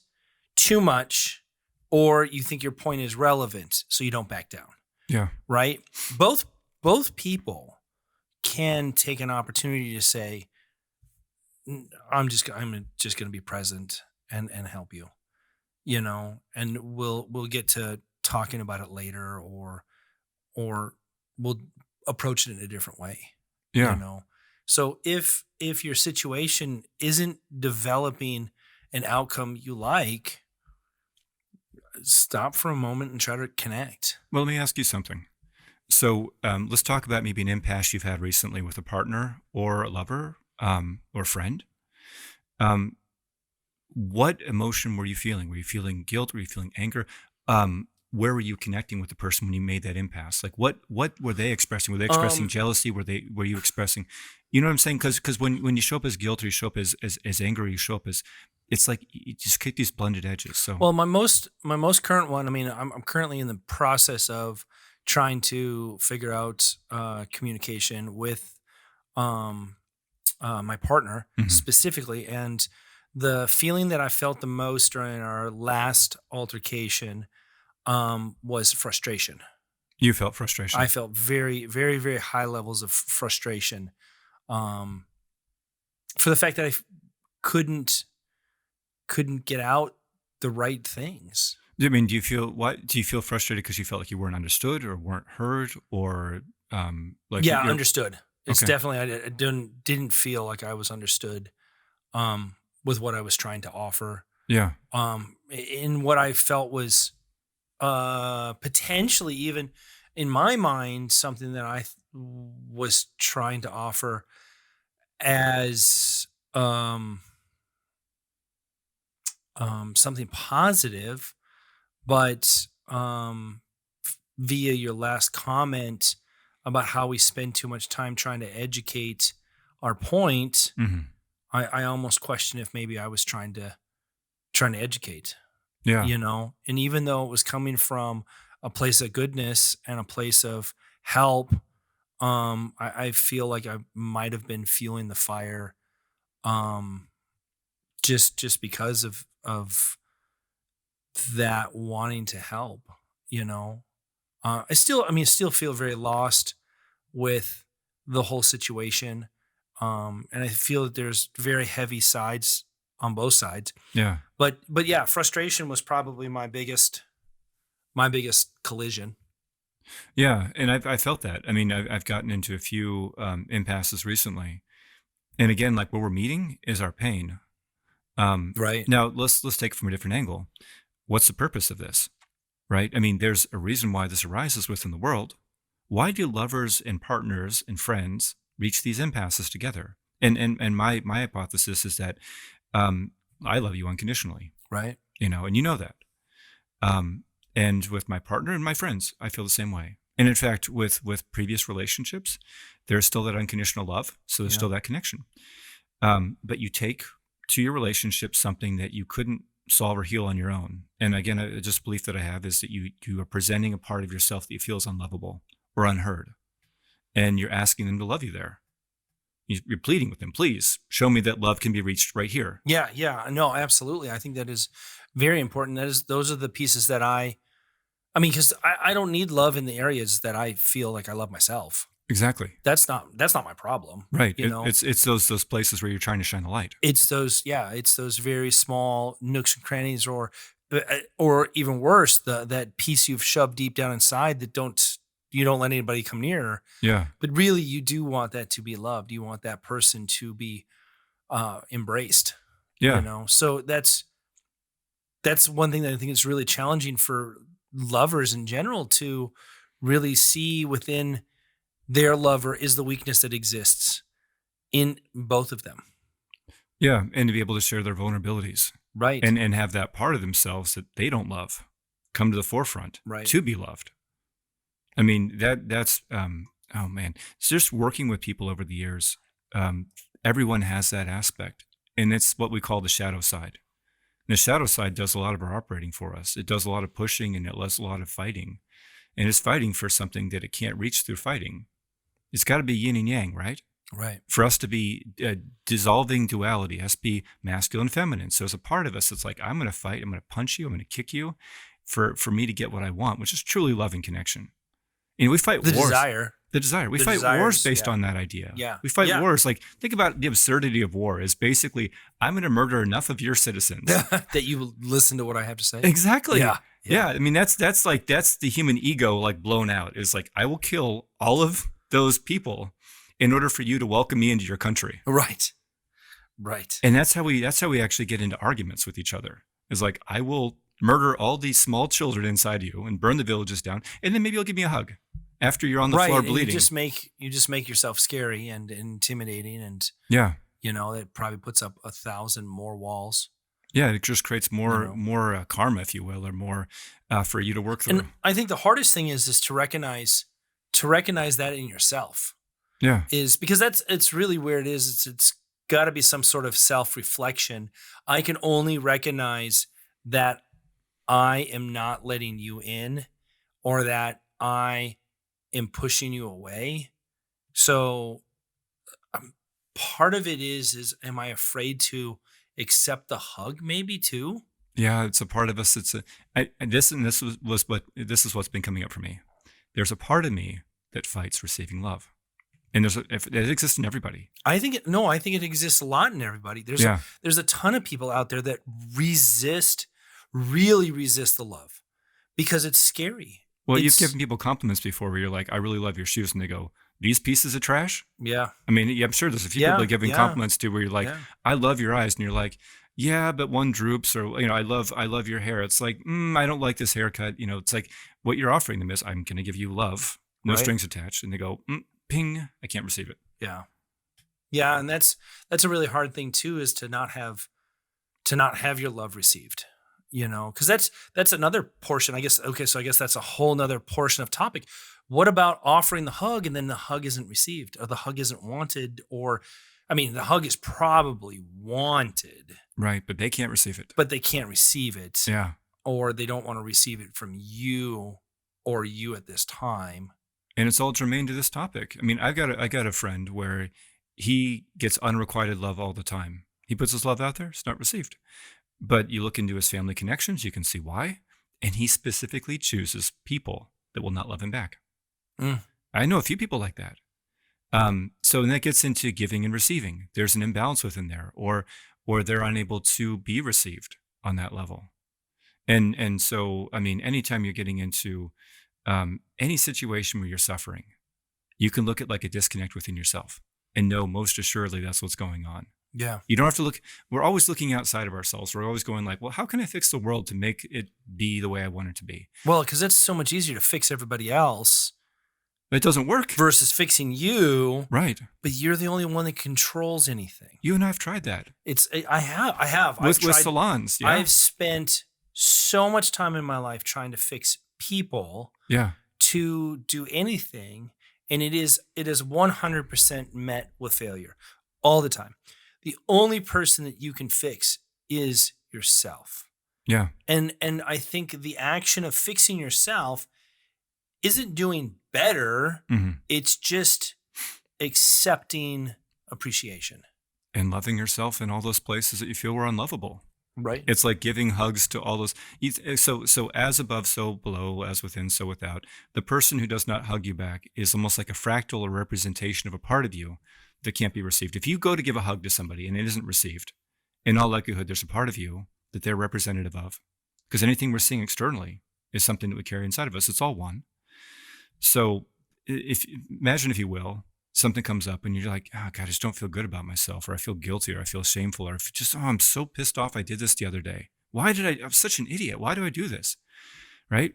too much, or you think your point is relevant, so you don't back down. Yeah. Right? Both people can take an opportunity to say, I'm just going to be present and help you, and we'll get to talking about it later, or we'll approach it in a different way. Yeah. So if your situation isn't developing an outcome you like, stop for a moment and try to connect. Well, let me ask you something. So let's talk about maybe an impasse you've had recently with a partner or a lover or friend. What emotion were you feeling? Were you feeling guilt? Were you feeling anger? Where were you connecting with the person when you made that impasse? Like what were they expressing? Were they expressing jealousy? Were you expressing, you know what I'm saying? Because when you show up as guilt, or you show up as anger, or you show up as, it's like you just kick these blended edges. So Well, my most current one, I mean, I'm currently in the process of trying to figure out communication with my partner Mhm. specifically, and the feeling that I felt the most during our last altercation was frustration. You felt frustration. I felt very, very, very high levels of frustration um, for the fact that I couldn't get out the right things. I mean, do you feel frustrated because you felt like you weren't understood or weren't heard, or like Yeah, you're understood. It's okay? definitely I didn't feel like I was understood with what I was trying to offer. Yeah. In what I felt was potentially, even in my mind, something that was trying to offer as something positive, but via your last comment about how we spend too much time trying to educate our point, Hmm. I almost question if maybe I was trying to educate, Yeah. and even though it was coming from a place of goodness and a place of help, I feel like I might have been fueling the fire, um, just because of that wanting to help, you know. I still feel very lost with the whole situation, and I feel that there's very heavy sides on both sides. Yeah. But yeah, frustration was probably my biggest collision. Yeah. And I felt that. I mean, I've gotten into a few impasses recently, and again, like where we're meeting is our pain. Right. Now let's take it from a different angle. What's the purpose of this? Right? I mean, there's a reason why this arises within the world. Why do lovers and partners and friends reach these impasses together? And my hypothesis is that I love you unconditionally, Right. and you know that. And with my partner and my friends, I feel the same way. And in fact, with previous relationships, there's still that unconditional love, so there's Yeah. still that connection. But you take to your relationship something that you couldn't solve or heal on your own. And again, just belief that I have is that you are presenting a part of yourself that you feel is unlovable or unheard. and you're asking them to love you there. You're pleading with them, please show me that love can be reached right here. Yeah, yeah. No, absolutely. I think that is very important. Those are the pieces that I mean, because I don't need love in the areas that I feel like I love myself. Exactly. That's not my problem. Right. You know, It's those places where you're trying to shine the light. it's those very small nooks and crannies, or even worse, that piece you've shoved deep down inside that you don't let anybody come near. Yeah. But really, you do want that to be loved. You want that person to be embraced. Yeah. So that's one thing that I think is really challenging for lovers in general to really see within their lover is the weakness that exists in both of them. Yeah. And to be able to share their vulnerabilities Right. and have that part of themselves that they don't love come to the forefront Right. to be loved. I mean, that's oh man, it's just working with people over the years. Everyone has that aspect, and it's what we call the shadow side. And the shadow side does a lot of our operating for us. It does a lot of pushing, and it does a lot of fighting, and it's fighting for something that it can't reach through fighting. It's got to be yin and yang, right? Right. For us to be dissolving duality, it has to be masculine and feminine. So as a part of us, it's like, I'm going to fight, I'm going to punch you, I'm going to kick you for me to get what I want, which is truly loving connection. And we fight The wars. desire. The desire. We The fight desires, wars based yeah. on that idea. Yeah. We fight Yeah. wars. Like, think about the absurdity of war is basically, I'm going to murder enough of your citizens. That you listen to what I have to say. Exactly. Yeah. Yeah. I mean, that's the human ego like blown out. Is like, I will kill all of those people in order for you to welcome me into your country. Right. Right. And that's how we actually get into arguments with each other. Is like, I will murder all these small children inside you and burn the villages down, and then maybe you'll give me a hug after you're on the floor And bleeding. you just make yourself scary and intimidating, and Yeah. it probably puts up 1,000 more walls. Yeah, it just creates more know. more karma, if you will, or more for you to work through. And I think the hardest thing is to recognize that in yourself, Yeah. is because it's really where it is. It's got to be some sort of self-reflection. I can only recognize that I am not letting you in, or that I am pushing you away. So part of it is am I afraid to accept the hug maybe too? Yeah, it's a part of us. This is what's been coming up for me. There's a part of me that fights receiving love, and it exists in everybody. I think it exists a lot in everybody. There's a ton of people out there that really resist the love because it's scary. Well, you've given people compliments before where you're like, I really love your shoes, and they go, these pieces of trash. Yeah. I mean, yeah, I'm sure there's a few people giving compliments to where you're like, Yeah. I love your eyes, and you're like, yeah, but one droops, or I love your hair. It's like, I don't like this haircut. It's like what you're offering them is, I'm going to give you love, no Right. strings attached, and they go, ping, I can't receive it. Yeah. Yeah, and that's a really hard thing too, is to not have your love received. Because that's another portion, I guess. Okay, so I guess that's a whole nother portion of topic. What about offering the hug and then the hug isn't received, or the hug isn't wanted, or I mean, the hug is probably wanted, Right, but they can't receive it. but they can't receive it, Yeah. or they don't want to receive it from you or you at this time. And it's all germane to this topic. I mean, I got a friend where he gets unrequited love all the time. He puts his love out there, it's not received. But you look into his family connections, you can see why. And he specifically chooses people that will not love him back. Mm. I know a few people like that. So that gets into giving and receiving. There's an imbalance within there, or they're unable to be received on that level. And so, I mean, anytime you're getting into any situation where you're suffering, you can look at like a disconnect within yourself and know most assuredly that's what's going on. Yeah. You don't have to look. We're always looking outside of ourselves. We're always going like, well, how can I fix the world to make it be the way I want it to be? Well, because it's so much easier to fix everybody else But it doesn't work. versus fixing you. Right. But you're the only one that controls anything. You and I have tried that. I have. With salons. Yeah. I've spent so much time in my life trying to fix people Yeah. to do anything, and it is 100% met with failure all the time. The only person that you can fix is yourself. Yeah. And I think the action of fixing yourself isn't doing better. Mhm. It's just accepting appreciation. And loving yourself in all those places that you feel were unlovable. Right. It's like giving hugs to all those so as above, so below, as within, so without. The person who does not hug you back is almost like a fractal or representation of a part of you that can't be received. If you go to give a hug to somebody and it isn't received, in all likelihood, there's a part of you that they're representative of. Because anything we're seeing externally is something that we carry inside of us. It's all one. So if imagine, if you will, something comes up and you're like, oh God, I just don't feel good about myself, or I feel guilty, or I feel shameful, or if just, oh, I'm so pissed off I did this the other day. I'm such an idiot. Why do I do this? Right?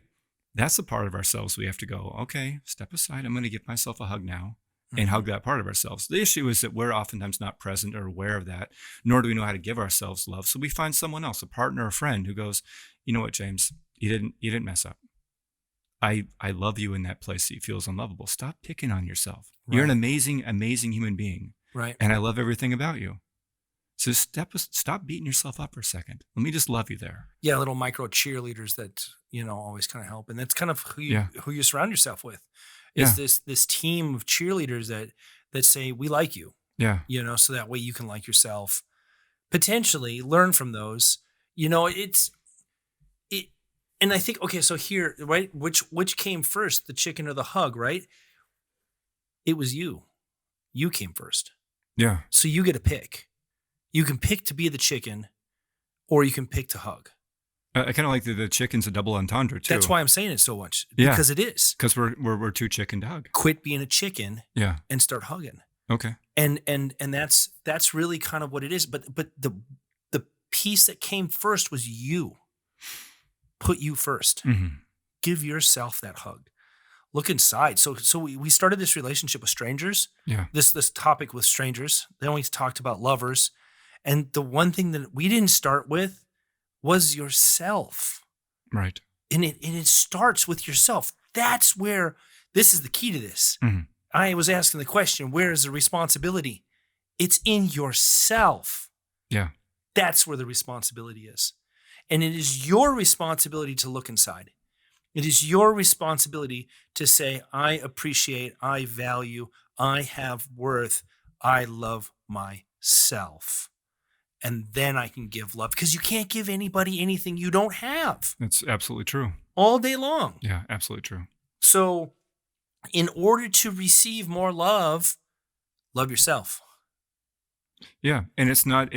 That's the part of ourselves we have to go, okay, step aside. I'm going to give myself a hug now and hug that part of ourselves. The issue is that we're oftentimes not present or aware of that, nor do we know how to give ourselves love. So we find someone else, a partner, a friend, who goes, you know what, James, you didn't mess up. I love you in that place that you feel is unlovable. Stop picking on yourself. You're an Right. amazing, amazing human being, Right. and I love everything about you. So stop beating yourself up for a second. Let me just love you there. Yeah, little micro cheerleaders that, always kind of help. And that's kind of Yeah, who you surround yourself with, is yeah, this team of cheerleaders that say, we like you, yeah. so that way you can like yourself. Potentially learn from those. It's it and I think, okay, so here, right, which came first, the chicken or the hug, right? It was you. You came first. Yeah. So you get to pick. You can pick to be the chicken, or you can pick to hug. I kind of like the chicken's a double entendre too. That's why I'm saying it so much, Yeah. because it is. Because we're too chicken to hug. Quit being a chicken Yeah. and start hugging. Okay. And that's really kind of what it is. But the piece that came first was you. Put you first. Hmm. Give yourself that hug. Look inside. So we started this relationship with strangers. Yeah. This topic with strangers. Then we talked about lovers. And the one thing that we didn't start with was yourself. Right. And it starts with yourself. That's where this is the key to this. Hmm. I was asking the question, where is the responsibility? It's in yourself. Yeah. That's where the responsibility is. And it is your responsibility to look inside. It is your responsibility to say, I appreciate, I value, I have worth, I love myself. And then I can give love, because you can't give anybody anything you don't have That's absolutely true. all day long. Yeah. Absolutely true. So in order to receive more love, love yourself. Yeah. And it's not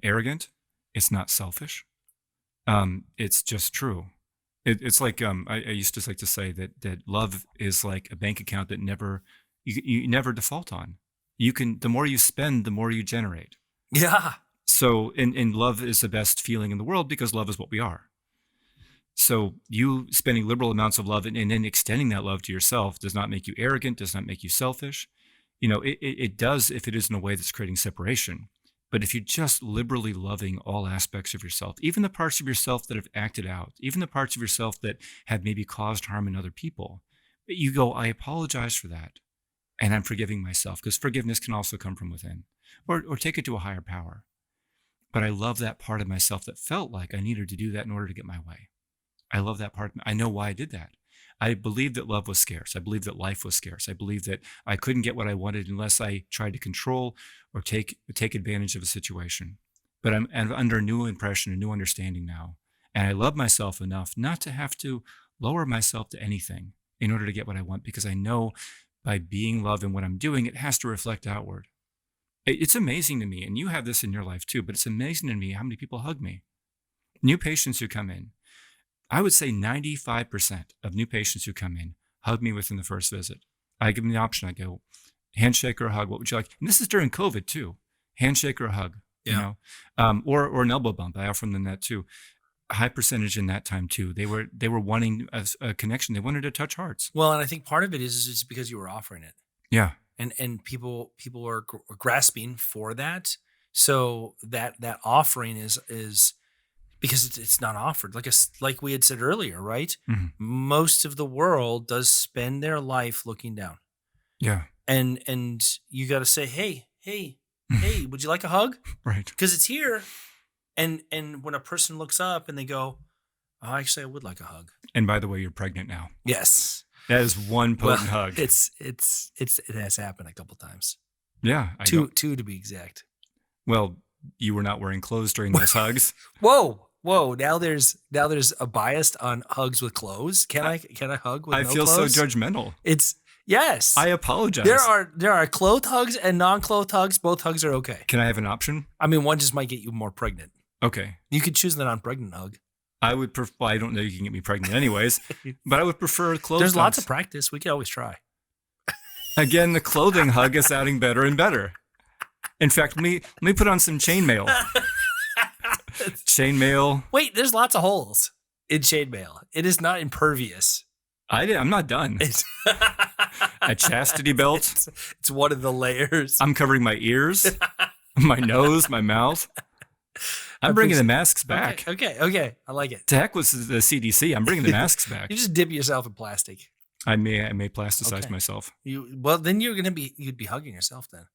arrogant. It's not selfish. It's just true. It's like I used to like to say that love is like a bank account that you never default on. The more you spend, the more you generate. Yeah. So and love is the best feeling in the world, because love is what we are. So you spending liberal amounts of love and then extending that love to yourself does not make you arrogant, does not make you selfish. It does if it is in a way that's creating separation. But if you're just liberally loving all aspects of yourself, even the parts of yourself that have acted out, even the parts of yourself that have maybe caused harm in other people, you go, I apologize for that. And I'm forgiving myself, because forgiveness can also come from within, or take it to a higher power. But I love that part of myself that felt like I needed to do that in order to get my way. I love that part. I know why I did that. I believed that love was scarce. I believed that life was scarce. I believed that I couldn't get what I wanted unless I tried to control or take advantage of a situation. But I'm under a new impression, a new understanding now. And I love myself enough not to have to lower myself to anything in order to get what I want, because I know by being love and what I'm doing, it has to reflect outward. It's amazing to me, and you have this in your life too, but it's amazing to me how many people hug me. New patients who come in, I would say 95% of new patients who come in hug me within the first visit. I give them the option. I go, handshake or a hug, what would you like? And this is during COVID too. Handshake or a hug, Yeah. or an elbow bump. I offer them that too. A high percentage in that time too. They were wanting a connection. They wanted to touch hearts. Well, and I think part of it is it's because you were offering it. Yeah. And people are grasping for that. So that offering is because it's not offered. Like we had said earlier, right? Hmm. Most of the world does spend their life looking down. Yeah. And you got to say, hey, would you like a hug? Right. Because it's here. And when a person looks up and they go, oh, actually, I would like a hug. And by the way, you're pregnant now. Yes. That is one Well, potent hug. it has happened a couple times. Yeah. Two to be exact. Well, you were not wearing clothes during those hugs. Whoa. Now there's a bias on hugs with clothes. Can I hug with I no feel clothes? so judgmental. Yes. I apologize. There are clothed hugs and non-clothed hugs. Both hugs are okay. Can I have an option? I mean, one just might get you more pregnant. Okay. You could choose the non-pregnant hug. I would prefer. Well, I don't know you can get me pregnant anyways, but I would prefer clothes. There's lots hugs. of practice. We could always try. Again, the clothing hug is sounding better and better. In fact, let me put on some chainmail. Chainmail. Wait, there's lots of holes in chainmail. It is not impervious. I'm not done. It's A chastity belt. it's one of the layers. I'm covering my ears, my nose, my mouth. I'm bringing the masks back. Okay. I like it. To heck with the CDC. I'm bringing the masks back. You just dip yourself in plastic. I may plasticize Okay. myself. Then you'd be hugging yourself then.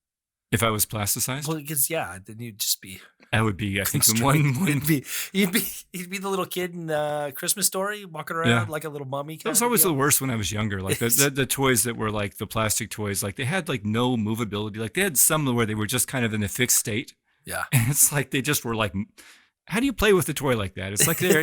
If I was plasticized, Well, because then you'd just be. that would be, I think, You'd be the little kid in Christmas Story walking around like a little mummy. That was always the worst when I was younger. Like the toys that were like the plastic toys, like they had like no movability. Like they had some where they were just kind of in a fixed state. Yeah. And it's like they just were like, how do you play with a toy like that? It's like they're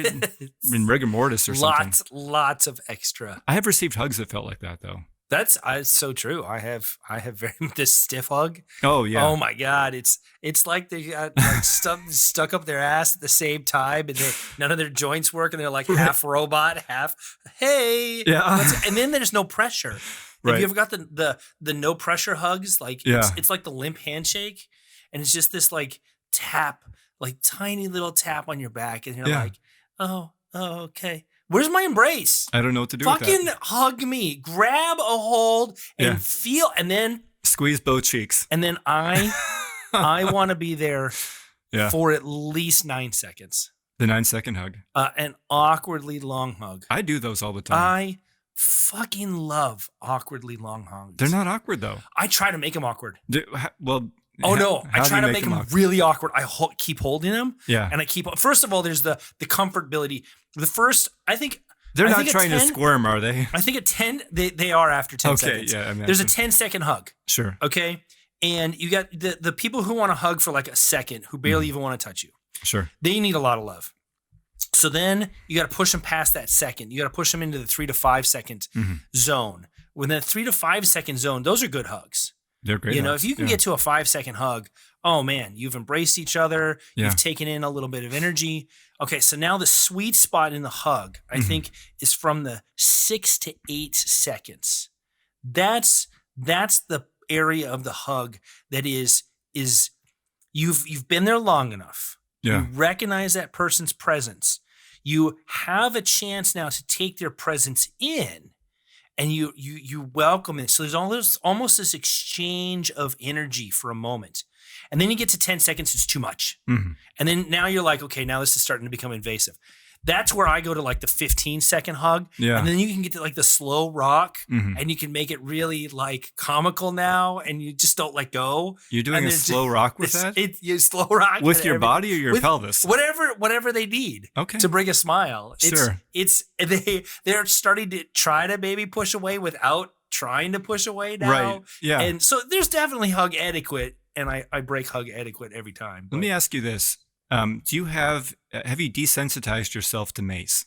in rigor mortis or something. Lots of extra. I have received hugs that felt like that though. That's so true. I have very this stiff hug. Oh yeah. Oh my God. It's like they got like stuff stuck up their ass at the same time, and none of their joints work, and they're like half robot, half hey. Yeah. And then there's no pressure. Right. Have you ever got the no pressure hugs? Like it's like the limp handshake, and it's just this like tap, like tiny little tap on your back, and you're like, oh, okay. Where's my embrace? I don't know what to do with Fucking that. hug me, grab a hold, and feel, and then Squeeze both cheeks. And then I want to be there Yeah. for at least 9 seconds. The 9-second hug. An awkwardly long hug. I do those all the time. I fucking love awkwardly long hugs. They're not awkward though. I try to make them awkward. Well. Oh no! I how do try you to make them awkward? really awkward. I keep holding them. Yeah. And I keep. First of all, there's the comfortability. The first, I think. They're I not think trying to squirm, are they? I think at 10, they are after 10 seconds. Okay, yeah. There's a 10-second hug. Sure. Okay. And you got the people who want to hug for like a second, who barely even want to touch you. Sure. They need a lot of love. So then you got to push them past that second. You got to push them into the 3 to 5 second zone. When that 3 to 5 second zone, those are good hugs. They're great. You know, hugs. if you can get to a 5-second hug, oh man, you've embraced each other. Yeah. You've taken in a little bit of energy. Okay, so now the sweet spot in the hug, I think, is from the 6 to 8 seconds. That's the area of the hug that is you've been there long enough. Yeah. You recognize that person's presence. You have a chance now to take their presence in, and you welcome it. So there's almost this exchange of energy for a moment. And then you get to 10 seconds, it's too much. Mm-hmm. And then now you're like, okay, now this is starting to become invasive. That's where I go to like the 15-second hug. Yeah. And then you can get to like the slow rock, Mhm. and you can make it really like comical now, and you just don't let go. You're doing And a then slow rock with that? You slow rock. With and your everything. body or your With pelvis? Whatever they need Okay. to bring a smile. Sure. They're starting to try to maybe push away without trying to push away now. Right. Yeah. And so there's definitely hug etiquette, and I break hug etiquette every time. Let me ask you this. Do you have you desensitized yourself to mace?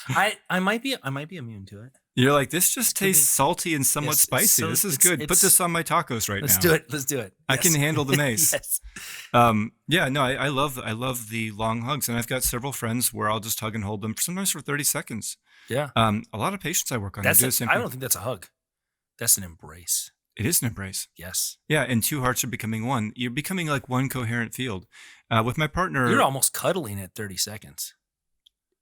I might be immune to it. You're like, this just Could be. tastes salty and somewhat Yes, spicy. so This is it's- good. Put it's- this on my tacos right Let's now. do it. Let's do it. I can Yes. handle the mace. Yes. Yeah, no, I love the long hugs, and I've got several friends where I'll just hug and hold them, sometimes for 30 seconds. Yeah. A lot of patients I work on, That's do the same I thing. don't think that's a hug. That's an embrace. It is an embrace. Yes. Yeah, and two hearts are becoming one. You're becoming like one coherent field. With my partner, You're almost cuddling at 30 seconds.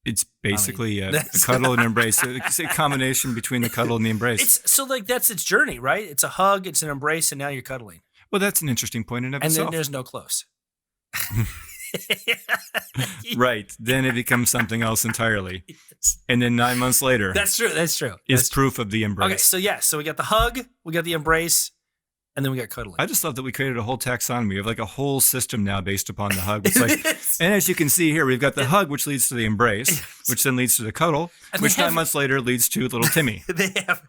it's basically a that's- cuddle and embrace. It's a combination between the cuddle and the embrace. It's so like that's its journey, right? It's a hug, it's an embrace, and now you're cuddling. Well, that's an interesting point in of And itself. then there's no close. Right. Then it becomes something else entirely. Yes. And then 9 months later That's true. That's true. is That's proof of the embrace. Okay, so we got the hug, we got the embrace. And then we got cuddling. I just love that we created a whole taxonomy. We have like a whole system now based upon the hug. It's like, and as you can see here, we've got the hug, which leads to the embrace, which then leads to the cuddle, And which 9 months later leads to little Timmy. they have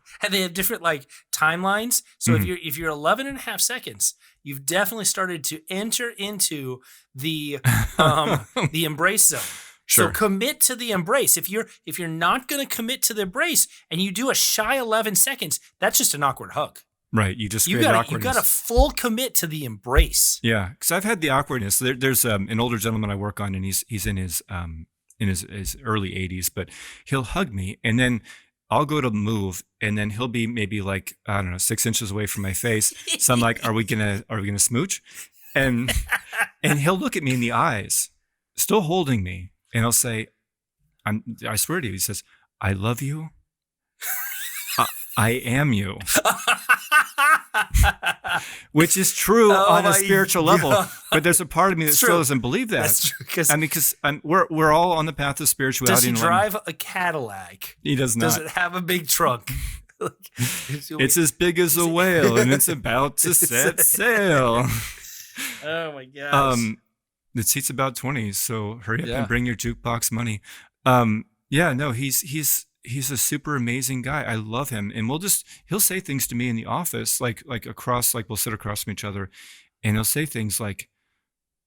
different like timelines. So if you're 11 and a half seconds, you've definitely started to enter into the embrace zone. Sure. So commit to the embrace. If you're not going to commit to the embrace and you do a shy 11 seconds, that's just an awkward hug. Right. You just You create got awkwardness. to full commit to the embrace. Yeah, because I've had the awkwardness. There's an older gentleman I work on, and he's in his early 80s, but he'll hug me, and then I'll go to move, and then he'll be maybe like, I don't know, 6 inches away from my face. So I'm like, are we gonna smooch? And he'll look at me in the eyes, still holding me, and he'll say, I swear to you, he says, I love you. I am you. Which is true on a spiritual level, but there's a part of me that still doesn't believe that. That's true. I mean, because we're all on the path of spirituality. Does he and drive a Cadillac? He does not. Does it have a big trunk? It's as big as a whale, and it's about to set sail. Oh my gosh. The seat's about 20, so hurry up Yeah. and bring your jukebox money. Yeah, no, he's a super amazing guy. I love him. And he'll say things to me in the office, like we'll sit across from each other, and he'll say things like,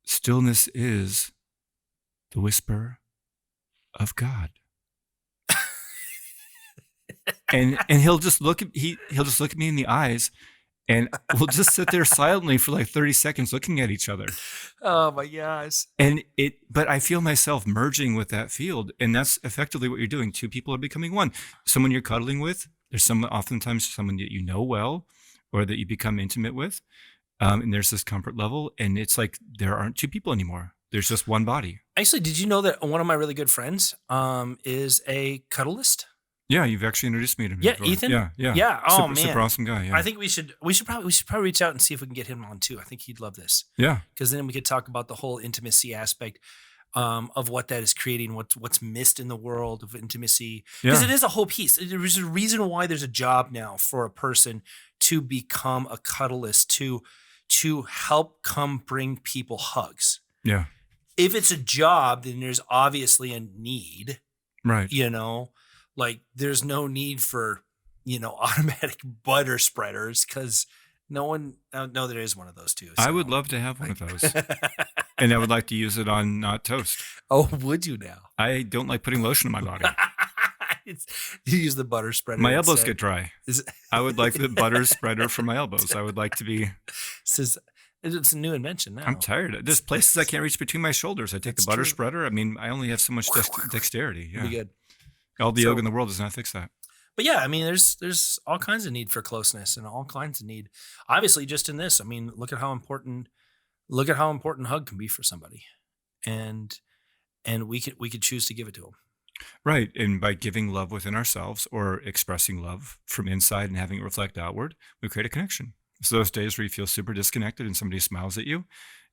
stillness is the whisper of God. and he'll just look at me in the eyes, and we'll just sit there silently for like 30 seconds looking at each other. Oh my gosh. But I feel myself merging with that field, and that's effectively what you're doing. Two people are becoming one. Someone you're cuddling with, there's oftentimes someone that you know well, or that you become intimate with, and there's this comfort level, and it's like there aren't two people anymore. There's just one body. Actually, did you know that one of my really good friends is a cuddlist? Yeah, you've actually introduced me to him. Yeah, before. Ethan? Yeah. Yeah. Oh, super, man. super awesome guy. Yeah. I think we should probably reach out and see if we can get him on too. I think he'd love this. Yeah. Because then we could talk about the whole intimacy aspect of what that is creating, what's missed in the world of intimacy. Because it is a whole piece. There's a reason why there's a job now for a person to become a cuddlist, to help come bring people hugs. Yeah. If it's a job, then there's obviously a need. Right. Like there's no need for, automatic butter spreaders because no, there is one of those too. I would love to have one of those. And I would like to use it on not toast. Oh, would you now? I don't like putting lotion on my body. You use the butter spreader. My elbows instead. get dry. I would like the butter spreader for my elbows. I would like to be. It's a new invention now. I'm tired. There's places I can't reach between my shoulders. I take That's the butter true. spreader. I mean, I only have so much dexterity. Yeah. Pretty good. All the yoga in the world does not fix that. But yeah, I mean, there's all kinds of need for closeness and all kinds of need. Obviously, just in this, I mean, look at how important hug can be for somebody, and we could choose to give it to them. Right. And by giving love within ourselves or expressing love from inside and having it reflect outward, we create a connection. So those days where you feel super disconnected and somebody smiles at you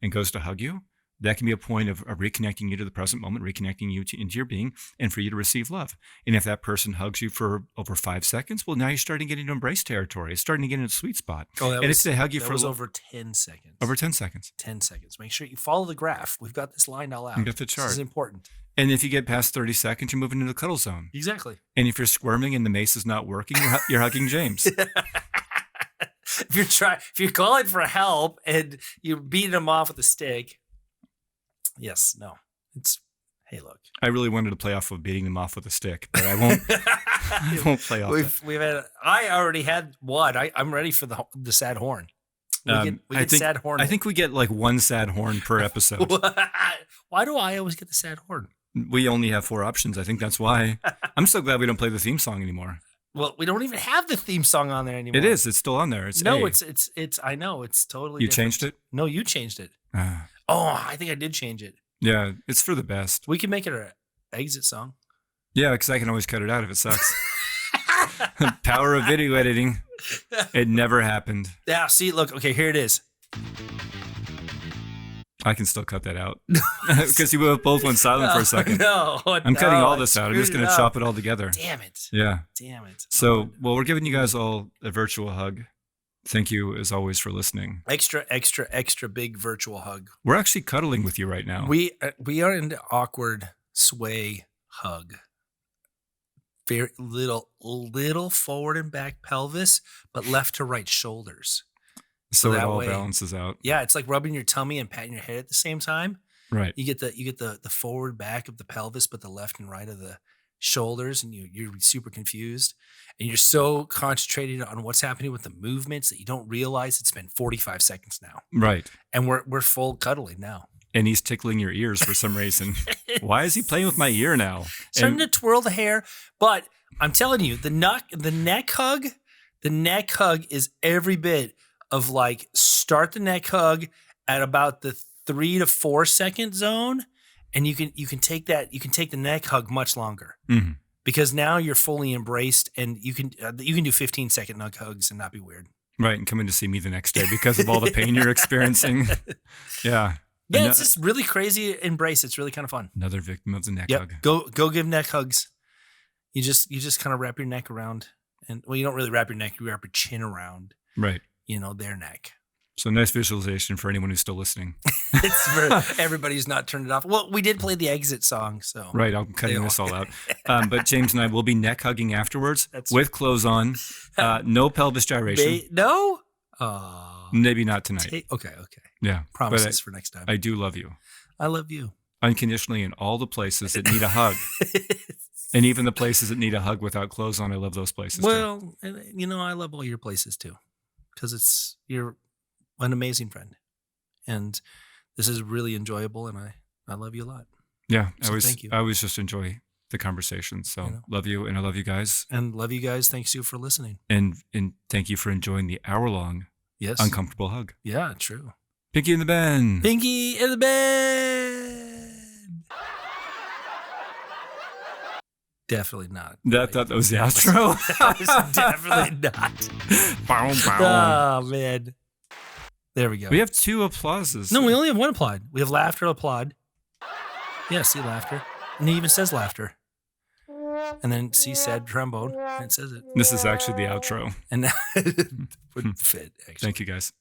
and goes to hug you, that can be a point of reconnecting you to the present moment, reconnecting you into your being, and for you to receive love. And if that person hugs you for over 5 seconds, well, now you're starting to get into embrace territory. It's starting to get into a sweet spot. If they hug you for over 10 seconds. Over 10 seconds. 10 seconds. Make sure you follow the graph. We've got this lined all out. You got the chart. This is important. And if you get past 30 seconds, you're moving into the cuddle zone. Exactly. And if you're squirming and the mace is not working, you're hugging James. If you're calling for help and you're beating them off with a stick. Yes, no. Hey, look. I really wanted to play off of beating them off with a stick, but I won't. I won't play off. I already had one. I'm ready for the sad horn. We get sad horn. I think we get like one sad horn per episode. Why do I always get the sad horn? We only have 4 options. I think that's why. I'm so glad we don't play the theme song anymore. Well, we don't even have the theme song on there anymore. It is. It's still on there. It's no. A. It's. I know. It's totally. You different. changed it? No, you changed it. I think I did change it. Yeah, it's for the best. We can make it an exit song. Yeah, because I can always cut it out if it sucks. Power of video editing. It never happened. Yeah. See, look. Okay, here it is. I can still cut that out because you both went silent for a second. I'm cutting all this out. I'm just going to chop it all together. Damn it. Yeah. Damn it. So, well, we're giving you guys all a virtual hug. Thank you, as always, for listening. Extra, extra, extra big virtual hug. We're actually cuddling with you right now. We are in the awkward sway hug. Very little forward and back pelvis, but left to right shoulders. So it that all way- balances out. Yeah, it's like rubbing your tummy and patting your head at the same time. Right. You get the forward back of the pelvis, but the left and right of the shoulders, and you're super confused, and you're so concentrated on what's happening with the movements that you don't realize it's been 45 seconds now, Right. and we're full cuddling now. And he's tickling your ears for some reason. Why is he playing with my ear now? Starting to twirl the hair, but I'm telling you, the neck hug is every bit of like start the neck hug at about the 3 to 4 second zone, and you can take the neck hug much longer Mhm. because now you're fully embraced, and you can do 15-second neck hugs and not be weird. Right. And coming to see me the next day because of all the pain you're experiencing. Yeah. Yeah, it's this really crazy embrace. It's really kind of fun. Another victim of the neck Yep. hug. Go give neck hugs. You just kind of wrap your neck around, and well, you don't really wrap your neck. You wrap your chin around, Right. their neck. So nice visualization for anyone who's still listening. It's for everybody who's not turned it off. Well, we did play the exit song, so Right. I'm cutting this all out. But James and I will be neck hugging afterwards with clothes on. No pelvis gyration. No. Maybe not tonight. Okay. Yeah. Promises for next time. I do love you. I love you. Unconditionally in all the places that need a hug. And even the places that need a hug without clothes on, I love those places too. Well, I love all your places too, because you're an amazing friend, and this is really enjoyable, and I love you a lot. Yeah, So thank you. I always just enjoy the conversation. So love you, and I love you guys. And love you guys. Thanks you for listening. And thank you for enjoying the hour-long Yes. uncomfortable hug. Yeah, true. Pinkie in the band. Pinkie in the bed. Definitely not. That was the outro. That was definitely not. Bow, bow. Oh, man. There we go. We have 2 applauses. No, we only have one applaud. We have laughter, applaud. Yeah, see laughter. And he even says laughter. And then see said trombone. And it says it. This is actually the outro. And that would fit, actually. Thank you, guys.